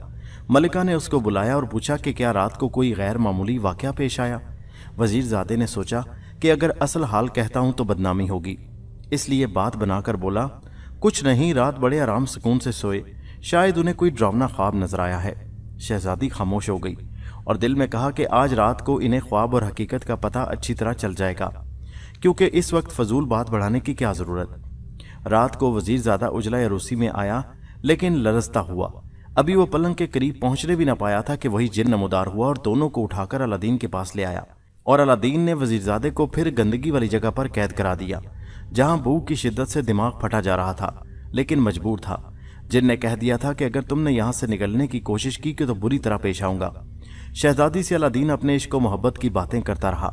मलिका ने उसको बुलाया और पूछा कि क्या रात को कोई गैर मामूली वाक़या पेश आया। वजीरजादे ने सोचा कि अगर असल हाल कहता हूं तो बदनामी होगी, اس لیے بات بنا کر بولا، کچھ نہیں، رات بڑے آرام سکون سے سوئے، شاید انہیں کوئی ڈراؤنا خواب نظر آیا ہے۔ شہزادی خاموش ہو گئی اور دل میں کہا کہ آج رات کو انہیں خواب اور حقیقت کا پتہ اچھی طرح چل جائے گا، کیونکہ اس وقت فضول بات بڑھانے کی کیا ضرورت۔ رات کو وزیر زادہ عجلہ عروسی میں آیا، لیکن لرزتا ہوا۔ ابھی وہ پلنگ کے قریب پہنچنے بھی نہ پایا تھا کہ وہی جن نمودار ہوا اور دونوں کو اٹھا کر الادین کے پاس لے آیا، اور الادین نے وزیرزادے کو پھر گندگی والی جگہ پر قید کرا دیا، جہاں بھوک کی شدت سے دماغ پھٹا جا رہا تھا، لیکن مجبور تھا۔ جن نے کہہ دیا تھا کہ اگر تم نے یہاں سے نکلنے کی کوشش کی کہ تو بری طرح پیش آؤں گا۔ شہزادی سے الادین اپنے عشق و محبت کی باتیں کرتا رہا،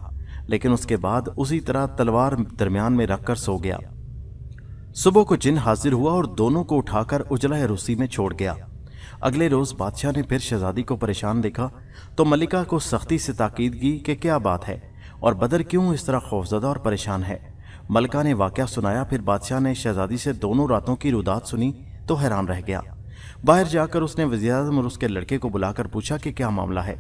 لیکن اس کے بعد اسی طرح تلوار درمیان میں رکھ کر سو گیا۔ صبح کو جن حاضر ہوا اور دونوں کو اٹھا کر عجلہ عروسی میں چھوڑ گیا۔ اگلے روز بادشاہ نے پھر شہزادی کو پریشان دیکھا تو ملکہ کو سختی سے تاکید کی کہ کیا بات ہے اور بدر کیوں اس طرح خوفزدہ اور پریشان ہے۔ ملکہ نے واقعہ سنایا۔ پھر بادشاہ نے شہزادی سے دونوں راتوں کی رودات سنی تو حیران رہ گیا۔ باہر جا کر اس نے وزیر اعظم اور اس کے لڑکے کو بلا کر پوچھا کہ کیا معاملہ ہے۔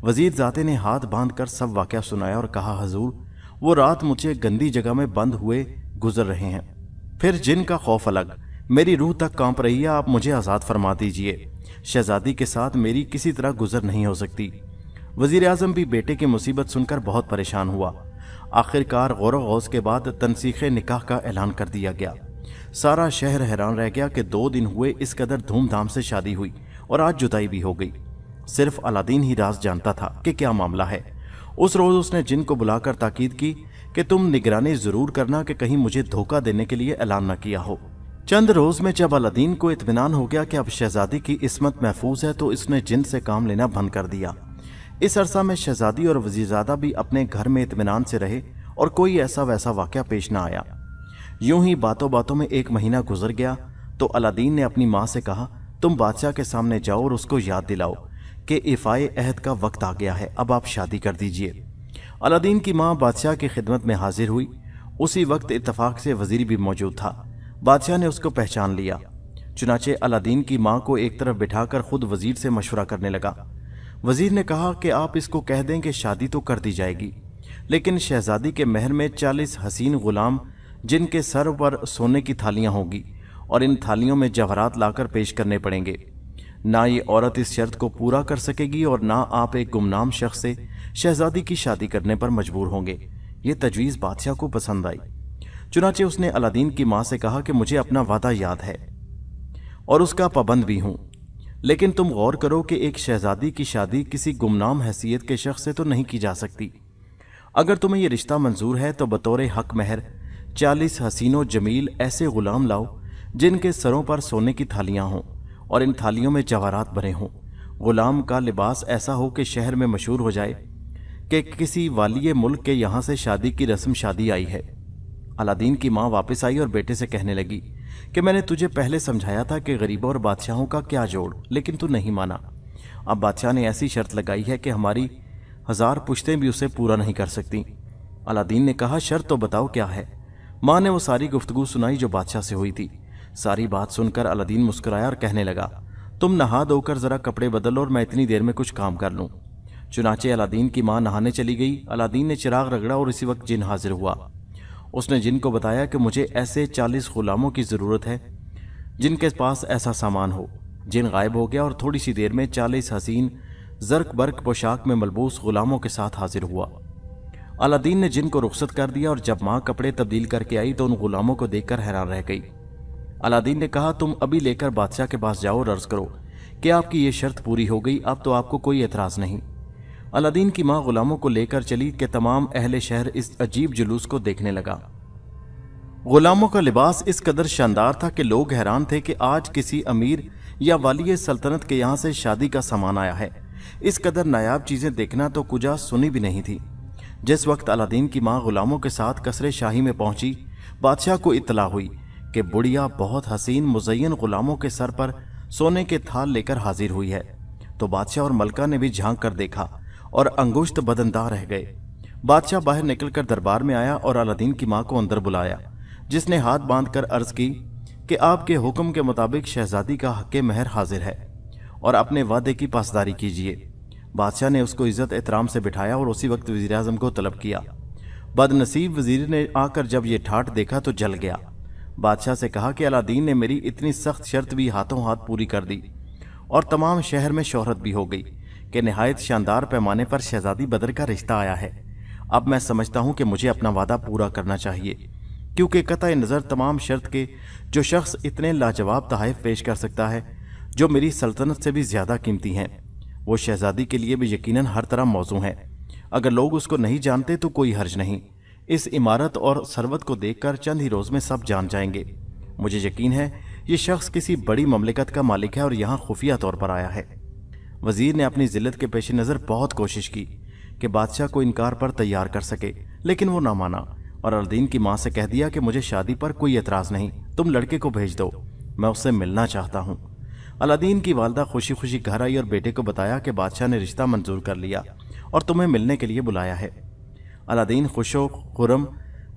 وزیر زادے نے ہاتھ باندھ کر سب واقعہ سنایا اور کہا، حضور، وہ رات مجھے گندی جگہ میں بند ہوئے گزر رہے ہیں، پھر جن کا خوف الگ، میری روح تک کانپ رہی ہے، آپ مجھے آزاد فرما دیجئے، شہزادی کے ساتھ میری کسی طرح گزر نہیں ہو سکتی۔ وزیر اعظم بھی بیٹے کی مصیبت سن کر بہت پریشان ہوا۔ آخر کار غور و غوض کے بعد تنسیخ نکاح کا اعلان کر دیا گیا۔ سارا شہر حیران رہ گیا کہ 2 دن ہوئے اس قدر دھوم دھام سے شادی ہوئی اور آج جدائی بھی ہو گئی۔ صرف الادین ہی راز جانتا تھا کہ کیا معاملہ ہے۔ اس روز اس نے جن کو بلا کر تاکید کی کہ تم نگرانی ضرور کرنا کہ کہیں مجھے دھوکہ دینے کے لیے اعلان نہ کیا ہو۔ چند روز میں جب الادین کو اطمینان ہو گیا کہ اب شہزادی کی عصمت محفوظ ہے تو اس نے جن سے کام لینا بند کر دیا۔ اس عرصہ میں شہزادی اور وزیرزادہ بھی اپنے گھر میں اطمینان سے رہے اور کوئی ایسا ویسا واقعہ پیش نہ آیا۔ یوں ہی باتوں باتوں میں 1 مہینہ گزر گیا تو الادین نے اپنی ماں سے کہا، تم بادشاہ کے سامنے جاؤ اور اس کو یاد دلاؤ کہ ایفائے عہد کا وقت آ گیا ہے، اب آپ شادی کر دیجئے۔ الادین کی ماں بادشاہ کی خدمت میں حاضر ہوئی۔ اسی وقت اتفاق سے وزیر بھی موجود تھا۔ بادشاہ نے اس کو پہچان لیا۔ چنانچہ الادین کی ماں کو ایک طرف بٹھا کر خود وزیر سے مشورہ کرنے لگا۔ وزیر نے کہا کہ آپ اس کو کہہ دیں کہ شادی تو کر دی جائے گی، لیکن شہزادی کے مہر میں 40 حسین غلام جن کے سر پر سونے کی تھالیاں ہوں گی اور ان تھالیوں میں جواہرات لا کر پیش کرنے پڑیں گے۔ نہ یہ عورت اس شرط کو پورا کر سکے گی اور نہ آپ ایک گمنام شخص سے شہزادی کی شادی کرنے پر مجبور ہوں گے۔ یہ تجویز بادشاہ کو پسند آئی۔ چنانچہ اس نے الادین کی ماں سے کہا کہ مجھے اپنا وعدہ یاد ہے اور اس کا پابند بھی ہوں، لیکن تم غور کرو کہ ایک شہزادی کی شادی کسی گمنام حیثیت کے شخص سے تو نہیں کی جا سکتی۔ اگر تمہیں یہ رشتہ منظور ہے تو بطور حق مہر 40 حسین و جمیل ایسے غلام لاؤ جن کے سروں پر سونے کی تھالیاں ہوں اور ان تھالیوں میں جواہرات بھرے ہوں۔ غلام کا لباس ایسا ہو کہ شہر میں مشہور ہو جائے کہ کسی والی ملک کے یہاں سے شادی کی رسم شادی آئی ہے۔ الادین کی ماں واپس آئی اور بیٹے سے کہنے لگی کہ میں نے تجھے پہلے سمجھایا تھا کہ غریبوں اور بادشاہوں کا کیا جوڑ، لیکن تو نہیں مانا۔ اب بادشاہ نے ایسی شرط لگائی ہے کہ ہماری 1000 پشتیں بھی اسے پورا نہیں کر سکتی۔ الادین نے کہا، شرط تو بتاؤ کیا ہے۔ ماں نے وہ ساری گفتگو سنائی جو بادشاہ سے ہوئی تھی۔ ساری بات سن کر الادین مسکرایا اور کہنے لگا، تم نہا دھو کر ذرا کپڑے بدل اور میں اتنی دیر میں کچھ کام کر لوں۔ چنانچہ الادین کی ماں نہانے چلی گئی۔ الادین نے چراغ رگڑا اور اسی وقت جن حاضر ہوا۔ اس نے جن کو بتایا کہ مجھے ایسے 40 غلاموں کی ضرورت ہے جن کے پاس ایسا سامان ہو۔ جن غائب ہو گیا اور تھوڑی سی دیر میں 40 حسین زرق برق پوشاک میں ملبوس غلاموں کے ساتھ حاضر ہوا۔ الادین نے جن کو رخصت کر دیا اور جب ماں کپڑے تبدیل کر کے آئی تو ان غلاموں کو دیکھ کر حیران رہ گئی۔ الادین نے کہا، تم ابھی لے کر بادشاہ کے پاس جاؤ اور عرض کرو کہ آپ کی یہ شرط پوری ہو گئی، اب تو آپ کو کوئی اعتراض نہیں۔ الادین کی ماں غلاموں کو لے کر چلی کہ تمام اہل شہر اس عجیب جلوس کو دیکھنے لگا۔ غلاموں کا لباس اس قدر شاندار تھا کہ لوگ حیران تھے کہ آج کسی امیر یا والی سلطنت کے یہاں سے شادی کا سامان آیا ہے۔ اس قدر نایاب چیزیں دیکھنا تو کجا سنی بھی نہیں تھی۔ جس وقت الادین کی ماں غلاموں کے ساتھ قصر شاہی میں پہنچی، بادشاہ کو اطلاع ہوئی کہ بڑھیا بہت حسین مزین غلاموں کے سر پر سونے کے تھال لے کر حاضر ہوئی ہے۔ تو بادشاہ اور ملکہ نے بھی جھانک کر دیکھا اور انگشت بدندہ رہ گئے۔ بادشاہ باہر نکل کر دربار میں آیا اور الادین کی ماں کو اندر بلایا، جس نے ہاتھ باندھ کر عرض کی کہ آپ کے حکم کے مطابق شہزادی کا حق مہر حاضر ہے اور اپنے وعدے کی پاسداری کیجیے۔ بادشاہ نے اس کو عزت احترام سے بٹھایا اور اسی وقت وزیر اعظم کو طلب کیا۔ बदनसीब वजीर ने आकर जब ये ठाठ देखा तो जल गया। बादशाह से कहा कि अलादीन ने मेरी इतनी सख्त शर्त भी हाथों हाथ पूरी कर दी और तमाम शहर में शोहरत भी हो गई कि निहायत शानदार पैमाने पर शहजादी बदर का रिश्ता आया है। अब मैं समझता हूँ कि मुझे अपना वादा पूरा करना चाहिए, क्योंकि कतई नज़र तमाम शर्त के जो शख्स इतने लाजवाब तोहफे पेश कर सकता है जो मेरी सल्तनत से भी ज़्यादा कीमती हैं, वो शहजादी के लिए भी यकीनन हर तरह मौजू हैं। अगर लोग उसको नहीं जानते तो कोई हर्ज नहीं। इस इमारत और सरवत को देखकर चंद ही रोज़ में सब जान जाएंगे। मुझे यकीन है ये शख्स किसी बड़ी ममलिकत का मालिक है और यहाँ खुफिया तौर पर आया है। वजीर ने अपनी जिल्लत के पेश नज़र बहुत कोशिश की कि बादशाह को इनकार पर तैयार कर सके, लेकिन वो ना माना और अलादीन की माँ से कह दिया कि मुझे शादी पर कोई एतराज़ नहीं, तुम लड़के को भेज दो, मैं उससे मिलना चाहता हूँ। अलादीन की वालदा खुशी खुशी घर आई और बेटे को बताया कि बादशाह ने रिश्ता मंजूर कर लिया और तुम्हें मिलने के लिए बुलाया है। अलादीन खुशो खुरम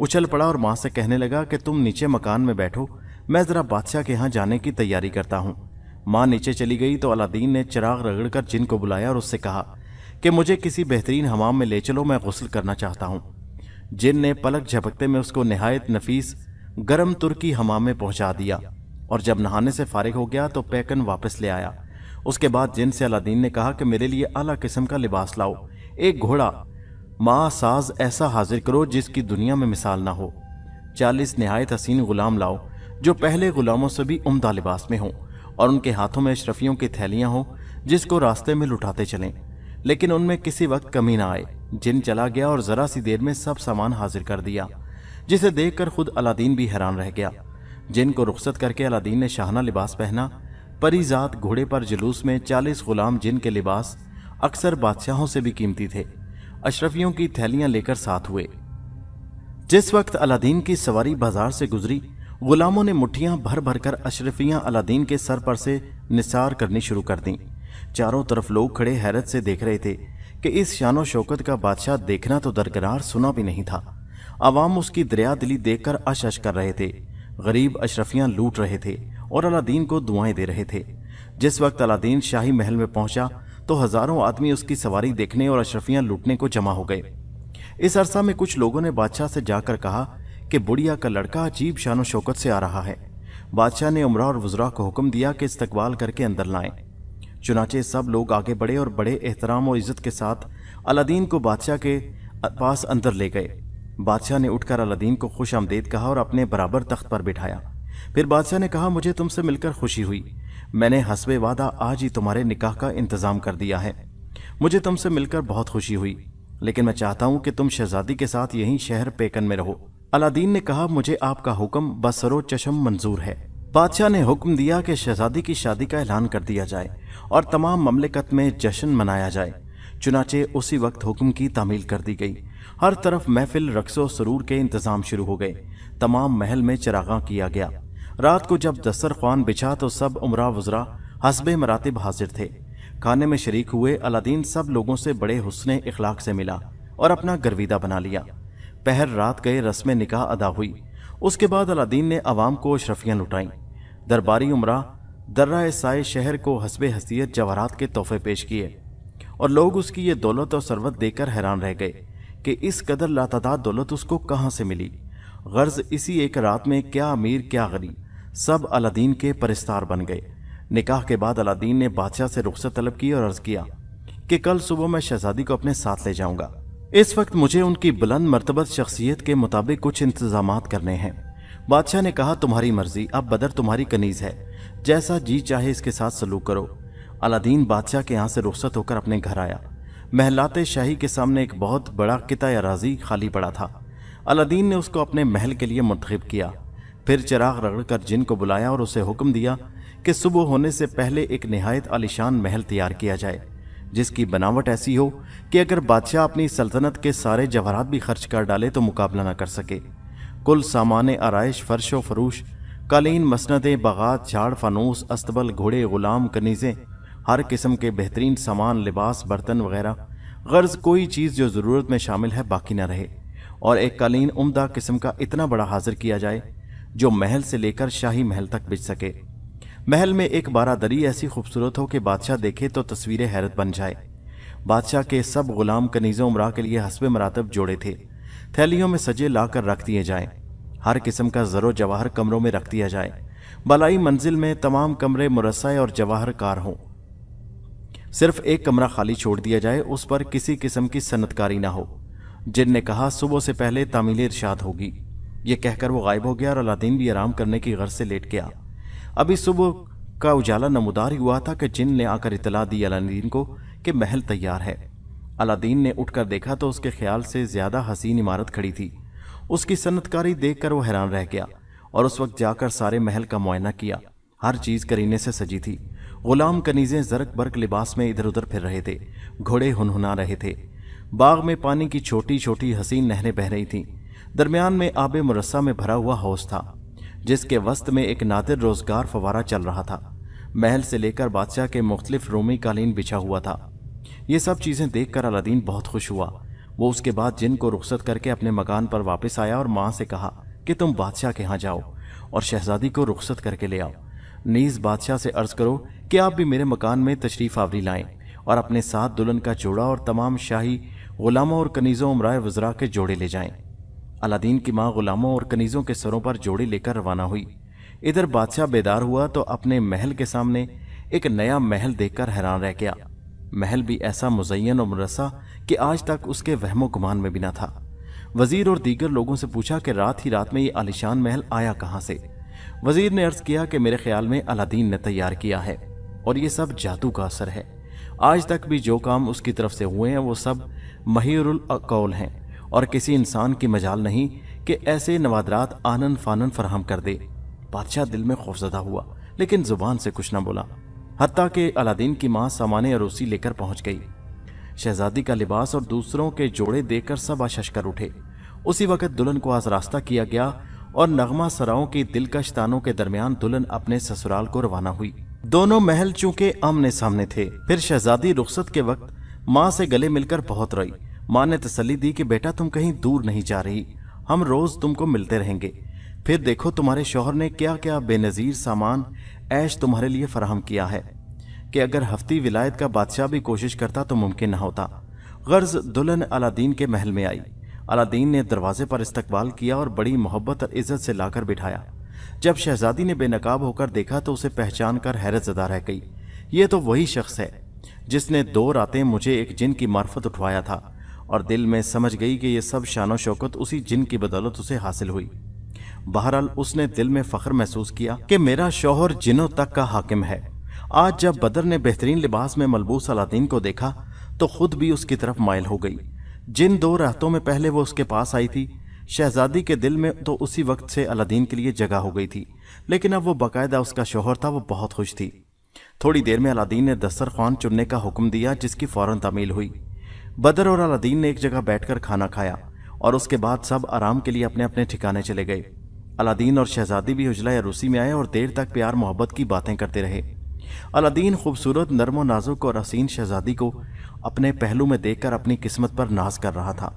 उछल पड़ा और माँ से कहने लगा कि तुम नीचे मकान में बैठो, मैं ज़रा बादशाह के यहाँ जाने की तैयारी करता हूँ। माँ नीचे चली गई तो अलादीन ने चिराग रगड़कर जिन को बुलाया और उससे कहा कि मुझे किसी बेहतरीन हमाम में ले चलो, मैं गुस्ल करना चाहता हूँ। जिन ने पलक झपकते में उसको नहायत नफीस गरम तुर्की हमाम में पहुँचा दिया और जब नहाने से फारिग हो गया तो पैकन वापस ले आया। उसके बाद जिन से अलादीन ने कहा कि मेरे लिए आला किस्म का लिबास लाओ, एक घोड़ा माँ साज ऐसा हाजिर करो जिसकी दुनिया में मिसाल ना हो, 40 नहायत हसीन गुलाम लाओ जो पहले गुलामों से भी उम्दा लिबास में हों और उनके हाथों में अशरफियों की थैलियां हों जिसको रास्ते में लुटाते चलें, लेकिन उनमें किसी वक्त कमी ना आए। जिन चला गया और ज़रा सी देर में सब सामान हाजिर कर दिया, जिसे देखकर खुद अलादीन भी हैरान रह गया। जिन को रुखसत करके अलादीन ने शाहना लिबास पहना। परीजात घोड़े पर जुलूस में 40 गुलाम जिन के लिबास अक्सर बादशाहों से भी कीमती थे, अशरफियों की थैलियां लेकर साथ हुए। जिस वक्त अलादीन की सवारी बाजार से गुजरी, गुलामों ने मुट्ठियां भर भर कर अशरफियां अलादीन के सर पर से निसार करनी शुरू कर दी। चारों तरफ लोग खड़े हैरत से देख रहे थे कि इस शानो शौकत का बादशाह देखना तो दरकिनार सुना भी नहीं था। अवाम उसकी दरिया दिली देखकर अश अश कर रहे थे। गरीब अशरफियां लूट रहे थे और अलादीन को दुआएं दे रहे थे। जिस वक्त अलादीन शाही महल में पहुंचा तो हजारों आदमी उसकी सवारी देखने और अशरफियां लूटने को जमा हो गए। इस अरसा में कुछ लोगों ने बादशाह से जाकर कहा कि बुढ़िया का लड़का अजीब शानो शौकत से आ रहा है। बादशाह ने उमरा और वज़रा को हुक्म दिया कि इस्तकबाल करके अंदर लाएं। चुनाचे सब लोग आगे बढ़े और बड़े एहतराम और इज्जत के साथ अलादीन को बादशाह के पास अंदर ले गए। बादशाह ने उठकर अलादीन को खुश आमदेद कहा और अपने बराबर तख्त पर बिठाया। फिर बादशाह ने कहा, मुझे तुमसे मिलकर खुशी हुई। मैंने हस्बे वादा आज ही तुम्हारे निकाह का इंतजाम कर दिया है। मुझे तुमसे मिलकर बहुत खुशी हुई, लेकिन मैं चाहता हूं कि तुम शहजादी के साथ यहीं शहर पेकन में रहो। अलादीन ने कहा, मुझे आपका हुक्म बसरो चशम मंजूर है। बादशाह ने हुक्म दिया कि शहजादी की शादी का ऐलान कर दिया जाए और तमाम ममलिकत में जश्न मनाया जाए। चुनाचे उसी वक्त हुक्म की तामील कर दी गई। हर तरफ महफिल रक्सो सरूर के इंतजाम शुरू हो गए। तमाम महल में चरागां किया गया। रात को जब दस्तरख्वान बिछा तो सब उमरा वज़रा हस्बे मरातिब हाजिर थे। खाने में शरीक हुए। अलादीन सब लोगों से बड़े हुस्ने इखलाक से मिला और अपना गर्विदा बना लिया। पहर रात गए, रस्म निकाह अदा हुई। उसके बाद अलादीन ने अवाम को अशरफियाँ लुटाईं। दरबारी उमरा दर्रा साए शहर को हस्बे हसीयत जवाहरात के तोहफे पेश किए और लोग उसकी ये दौलत और सरवत देखकर हैरान रह गए कि इस कदर लातादाद दौलत उसको कहाँ से मिली। गर्ज इसी एक रात में क्या अमीर क्या गरीब सब अलादीन के परिस्तार बन गए। निकाह के बाद अलादीन ने बादशाह से रुखसत तलब की और अर्ज किया कि कल सुबह मैं शहजादी को अपने साथ ले जाऊंगा। इस वक्त मुझे उनकी बुलंद मर्तबत शख्सियत के मुताबिक कुछ इंतजामात करने हैं। बादशाह ने कहा, तुम्हारी मर्जी, अब बदर तुम्हारी कनीज है, जैसा जी चाहे इसके साथ सलूक करो। अलादीन बादशाह के यहाँ से रुखसत होकर अपने घर आया। महलाते शाही के सामने एक बहुत बड़ा किता अराजी खाली पड़ा था। अलादीन ने उसको अपने महल के लिए मुंतखब किया। फिर चिराग रगड़कर जिन को बुलाया और उसे हुक्म दिया कि सुबह होने से पहले एक निहायत आलिशान महल तैयार किया जाए, जिसकी बनावट ऐसी हो कि अगर बादशाह अपनी सल्तनत के सारे जवाहरात भी खर्च कर डाले तो मुकाबला न कर सके। कुल सामान आराइश, फर्श व फरूश, कालीन, मसनदें, बागात, झाड़, फानूस, अस्तबल, घोड़े, गुलाम, कनीज़ें, हर किस्म के बेहतरीन सामान, लिबास, बर्तन वगैरह, गर्ज कोई चीज़ जो ज़रूरत में शामिल है बाकी न रहे। और एक कालीन उम्दा किस्म का इतना बड़ा हाजिर किया जाए जो महल से लेकर शाही महल तक बिछ सके। महल में एक बारादरी ऐसी खूबसूरत हो कि बादशाह देखे तो तस्वीर हैरत बन जाए। बादशाह के सब गुलाम कनीज़ों उमरा के लिए हस्बे मरातब जोड़े थे। थैलियों में सजे लाकर रख दिए जाएं। हर किस्म का ज़रो जवाहर कमरों में रख दिया जाए। बलाई मंजिल में तमाम कमरे मुरस्सा और जवाहर कार हों। सिर्फ एक कमरा खाली छोड़ दिया जाए, उस पर किसी किस्म की सन्नतकारी ना हो। जिन ने कहा सुबह से पहले तामील इरशाद होगी। ये कहकर वो गायब हो गया और अलादीन भी आराम करने की गर्ज से लेट गया। अभी सुबह का उजाला नमूदार ही हुआ था कि जिन ने आकर इतला दी अलादीन को कि महल तैयार है। अलादीन ने उठकर देखा तो उसके ख्याल से ज्यादा हसीन इमारत खड़ी थी। उसकी सन्नतकारी देखकर वो हैरान रह गया और उस वक्त जाकर सारे महल का मुआयना किया। हर चीज करीने से सजी थी। गुलाम कनीजें जरक बरक लिबास में इधर उधर फिर रहे थे। घोड़े हुनहुना रहे थे। बाग में पानी की छोटी छोटी हसीन नहरें बह रही थीं। दरमियान में आबे मुरस्सा में भरा हुआ हौज था, जिसके वस्त में एक नादिर रोजगार फवारा चल रहा था। महल से लेकर बादशाह के मुख्तलिफ रोमी कालीन बिछा हुआ था। ये सब चीजें देखकर अलादीन बहुत खुश हुआ। वो उसके बाद जिन को रुखसत करके अपने मकान पर वापस आया और माँ से कहा कि तुम बादशाह के यहाँ जाओ और शहजादी को रुखसत करके ले आओ। नीज बादशाह से अर्ज करो कि आप भी मेरे मकान में तशरीफ आवरी लाएं और अपने साथ दुल्हन का जोड़ा और तमाम शाही गुलामों और कनीज़ों उमराए वज़रा के जोड़े ले जाएं। अलादीन की माँ गुलामों और कनीज़ों के सरों पर जोड़े लेकर रवाना हुई। इधर बादशाह बेदार हुआ तो अपने महल के सामने एक नया महल देखकर हैरान रह गया। महल भी ऐसा मुज़य्यन और मुरस्सा कि आज तक उसके वहमो गुमान में भी न था। वजीर और दीगर लोगों से पूछा कि रात ही रात में ये आलिशान महल आया कहाँ से। वजीर ने अर्ज किया कि मेरे ख्याल में अलादीन ने तैयार किया है और ये सब जादू का असर है। आज तक भी जो काम उसकी तरफ से हुए हैं वो सब महीरुल कौल हैं और किसी इंसान की मजाल नहीं कि ऐसे नवादरात आनन फानन फराहम कर दे। बादशाह दिल में खौफजदा हुआ लेकिन जुबान से कुछ न बोला। हत्ता कि अलादीन की माँ सामाने अरोसी लेकर पहुंच गई। शहजादी का लिबास और दूसरों के जोड़े देखकर सब आशश कर उठे। उसी वक्त दुल्हन को आज़रास्ता किया गया और नगमा सराओं की दिलकश तानों के दरमियान दुल्हन अपने ससुराल को रवाना हुई। दोनों महल चूंकि आमने सामने थे। फिर शहजादी रुखसत के वक्त माँ से गले मिलकर बहुत रोई। माँ ने तसल्ली दी कि बेटा तुम कहीं दूर नहीं जा रही, हम रोज तुमको मिलते रहेंगे। फिर देखो तुम्हारे शौहर ने क्या क्या बेनज़ीर सामान ऐश तुम्हारे लिए फराहम किया है कि अगर हफ्ती विलायत का बादशाह भी कोशिश करता तो मुमकिन न होता। गर्ज दुल्हन अलादीन के महल में आई। अलादीन ने दरवाजे पर इस्तकबाल किया और बड़ी मोहब्बत और इज्जत से लाकर बिठाया। जब शहजादी ने बेनकाब होकर देखा तो उसे पहचान कर हैरत ज़दा रह गई। ये तो वही शख्स है जिसने 2 रातें मुझे एक जिन की मार्फत उठवाया था और दिल में समझ गई कि ये सब शानो शौकत उसी जिन की बदौलत उसे हासिल हुई। बहरहाल उसने दिल में फख्र महसूस किया कि मेरा शौहर जिनों तक का हाकिम है। आज जब बदर ने बेहतरीन लिबास में मलबूस अलादीन को देखा तो खुद भी उसकी तरफ माइल हो गई। जिन 2 रातों में पहले वो उसके पास आई थी, शहजादी के दिल में तो उसी वक्त से अलादीन के लिए जगह हो गई थी, लेकिन अब वो बाकायदा उसका शौहर था। वो बहुत खुश थी। थोड़ी देर में अलादीन ने दस्तरखान चुनने का हुक्म दिया, जिसकी फौरन तामील हुई। बदर और अलादीन ने एक जगह बैठकर खाना खाया और उसके बाद सब आराम के लिए अपने अपने ठिकाने चले गए। अलादीन और शहजादी भी उजला अरूसी में आए और देर तक प्यार मोहब्बत की बातें करते रहे। अलादीन खूबसूरत नरमो नाजुक और हसीन शहजादी को अपने पहलू में देखकर अपनी किस्मत पर नाज कर रहा था।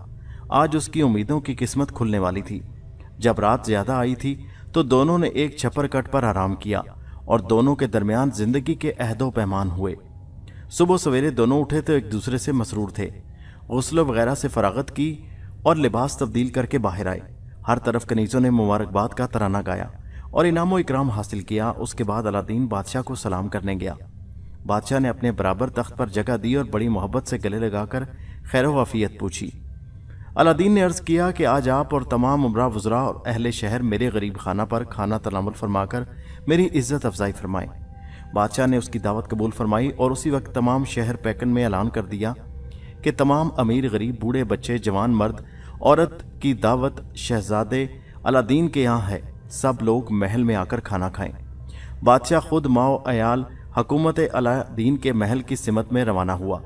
आज उसकी उम्मीदों की किस्मत खुलने वाली थी। जब रात ज्यादा आई थी तो दोनों ने एक छपर कट पर आराम किया और दोनों के दरमियान जिंदगी के अहदो पैमान हुए। सुबह सवेरे दोनों उठे तो एक दूसरे से मसरूर थे। गुस्ल वगैरह से फरागत की और लिबास तब्दील करके बाहर आए। हर तरफ कनीज़ों ने मुबारकबाद का तराना गाया और इनामो इकराम हासिल किया। उसके बाद अलादीन बादशाह को सलाम करने गया। बादशाह ने अपने बराबर तख्त पर जगह दी और बड़ी मोहब्बत से गले लगाकर खैर वाफियत पूछी। अलादीन ने अर्ज किया कि आज आप और तमाम उमरा वज़रा और अहले शहर मेरे गरीब खाना पर खाना तनामुल फरमाकर मेरी इज्जत अफजाई फरमाएं। बादशाह ने उसकी दावत कबूल फरमाई और उसी वक्त तमाम शहर पैकन में ऐलान कर दिया कि तमाम अमीर गरीब बूढ़े बच्चे जवान मर्द औरत की दावत शहजादे अलादीन के यहाँ है। सब लोग महल में आकर खाना खाएं। बादशाह खुद माओ अयाल हुकूमत अलादीन के महल की सिमत में रवाना हुआ।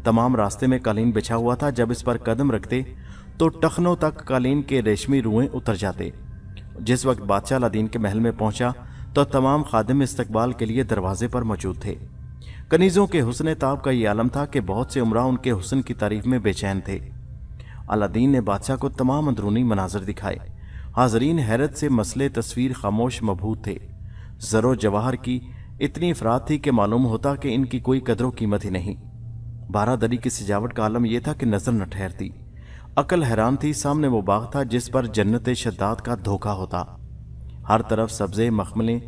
तमाम रास्ते में कालीन बिछा हुआ था। जब इस पर कदम रखते तो टखनों तक कालीन के रेशमी रुएं उतर जाते। जिस वक्त बादशाह अलादीन के महल में पहुंचा तो तमाम खादिम इस्तकबाल के लिए दरवाजे पर मौजूद थे। कनीज़ों के हुस्न ताब का ये आलम था कि बहुत से उमरा उनके हुस्न की तारीफ में बेचैन थे। अलादीन ने बादशाह को तमाम अंदरूनी मनाजर दिखाए। हाजरीन हैरत से मसले तस्वीर खामोश मबहूत थे। ज़रो जवाहर की इतनी अफराद थी कि मालूम होता कि इनकी कोई कदरों कीमत ही नहीं। 12 दरी की सजावट का आलम यह था कि नजर न ठहरती। عقل حیران تھی، سامنے وہ باغ تھا جس پر جنت شداد کا دھوکہ ہوتا۔ ہر طرف سبزے، مخملیں،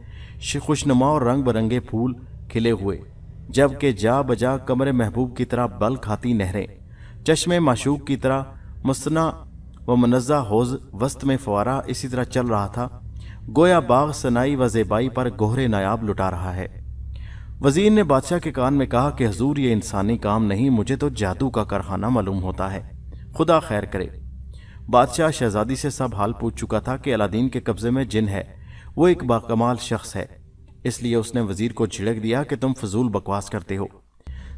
خوشنما اور رنگ برنگے پھول کھلے ہوئے، جبکہ جا بجا کمر محبوب کی طرح بل کھاتی نہریں، چشمے معشوق کی طرح مصنع و منزہ حوض، وسط میں فوارہ اسی طرح چل رہا تھا گویا باغ صنائی و زیبائی پر گوہرے نایاب لٹا رہا ہے۔ وزیر نے بادشاہ کے کان میں کہا کہ حضور یہ انسانی کام نہیں، مجھے تو جادو کا کارخانہ معلوم ہوتا ہے، خدا خیر کرے۔ بادشاہ شہزادی سے سب حال پوچھ چکا تھا کہ الادین کے قبضے میں جن ہے، وہ ایک باکمال شخص ہے، اس لیے اس نے وزیر کو جھڑک دیا کہ تم فضول بکواس کرتے ہو۔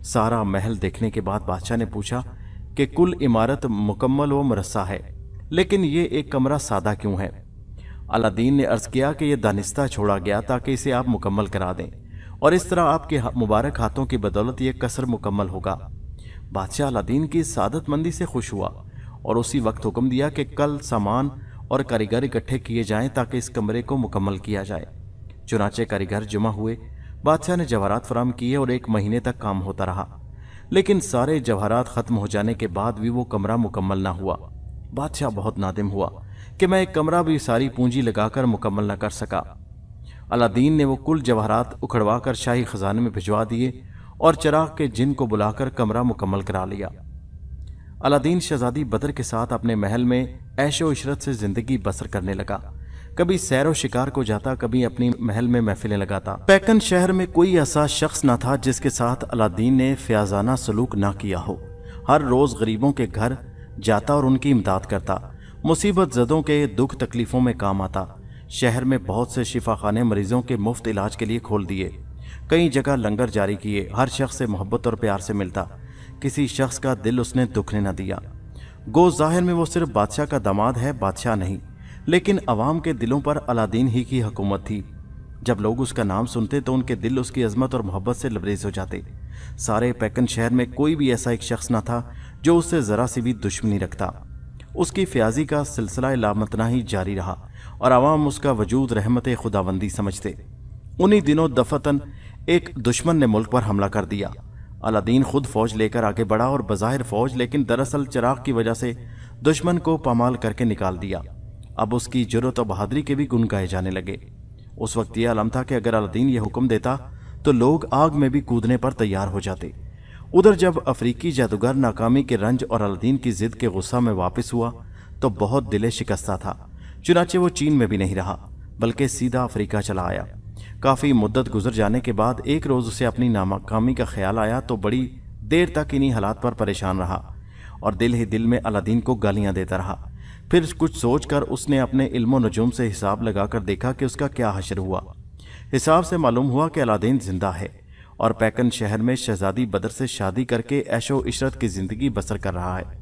سارا محل دیکھنے کے بعد بادشاہ نے پوچھا کہ کل عمارت مکمل و مرصع ہے، لیکن یہ ایک کمرہ سادہ کیوں ہے؟ الادین نے عرض کیا کہ یہ دانستہ چھوڑا گیا تاکہ اسے آپ مکمل کرا دیں، اور اس طرح آپ کے مبارک ہاتھوں کی بدولت یہ قصر مکمل ہوگا۔ بادشاہ الادین کی سعادت مندی سے خوش ہوا اور اسی وقت حکم دیا کہ کل سامان اور کاریگر اکٹھے کیے جائیں تاکہ اس کمرے کو مکمل کیا جائے۔ چنانچہ کاریگر جمع ہوئے، بادشاہ نے جواہرات فراہم کیے اور 1 مہینے تک کام ہوتا رہا، لیکن سارے جواہرات ختم ہو جانے کے بعد بھی وہ کمرہ مکمل نہ ہوا۔ بادشاہ بہت نادم ہوا کہ میں ایک کمرہ بھی ساری پونجی لگا کر مکمل نہ کر سکا۔ الادین نے وہ کل جواہرات اکھڑوا کر شاہی خزانے میں بھجوا دیے اور چراغ کے جن کو بلا کر کمرہ مکمل کرا لیا۔ الادین شہزادی بدر کے ساتھ اپنے محل میں عیش و عشرت سے زندگی بسر کرنے لگا، کبھی سیر و شکار کو جاتا، کبھی اپنی محل میں محفلیں لگاتا۔ پیکن شہر میں کوئی ایسا شخص نہ تھا جس کے ساتھ الادین نے فیاضانہ سلوک نہ کیا ہو۔ ہر روز غریبوں کے گھر جاتا اور ان کی امداد کرتا، مصیبت زدوں کے دکھ تکلیفوں میں کام آتا۔ شہر میں بہت سے شفا خانے مریضوں کے مفت علاج کے لیے کھول دیے، کئی جگہ لنگر جاری کیے، ہر شخص سے محبت اور پیار سے ملتا، کسی شخص کا دل اس نے دکھنے نہ دیا۔ گو ظاہر میں وہ صرف بادشاہ کا داماد ہے، بادشاہ نہیں، لیکن عوام کے دلوں پر الادین ہی کی حکومت تھی۔ جب لوگ اس کا نام سنتے تو ان کے دل اس کی عظمت اور محبت سے لبریز ہو جاتے۔ سارے پیکن شہر میں کوئی بھی ایسا ایک شخص نہ تھا جو اس سے ذرا سی بھی دشمنی رکھتا۔ اس کی فیاضی کا سلسلہ لامتناہی جاری رہا اور عوام اس کا وجود رحمت خداوندی سمجھتے۔ انہی دنوں دفتن ایک دشمن نے ملک پر حملہ کر دیا۔ الادین خود فوج لے کر آگے بڑھا اور بظاہر فوج لیکن دراصل چراغ کی وجہ سے دشمن کو پامال کر کے نکال دیا۔ اب اس کی جرأت و بہادری کے بھی گن گائے جانے لگے۔ اس وقت یہ عالم تھا کہ اگر الادین یہ حکم دیتا تو لوگ آگ میں بھی کودنے پر تیار ہو جاتے۔ ادھر جب افریقی جادوگر ناکامی کے رنج اور الادین کی ضد کے غصہ میں واپس ہوا تو بہت دل شکستہ تھا، چنانچہ وہ چین میں بھی نہیں رہا بلکہ سیدھا افریقہ چلا آیا۔ کافی مدت گزر جانے کے بعد ایک روز اسے اپنی ناکامی کا خیال آیا تو بڑی دیر تک انہی حالات پر پریشان رہا اور دل ہی دل میں الادین کو گالیاں دیتا رہا۔ پھر کچھ سوچ کر اس نے اپنے علم و نجوم سے حساب لگا کر دیکھا کہ اس کا کیا حشر ہوا۔ حساب سے معلوم ہوا کہ الادین زندہ ہے اور پیکن شہر میں شہزادی بدر سے شادی کر کے عیش و عشرت کی زندگی بسر کر رہا ہے۔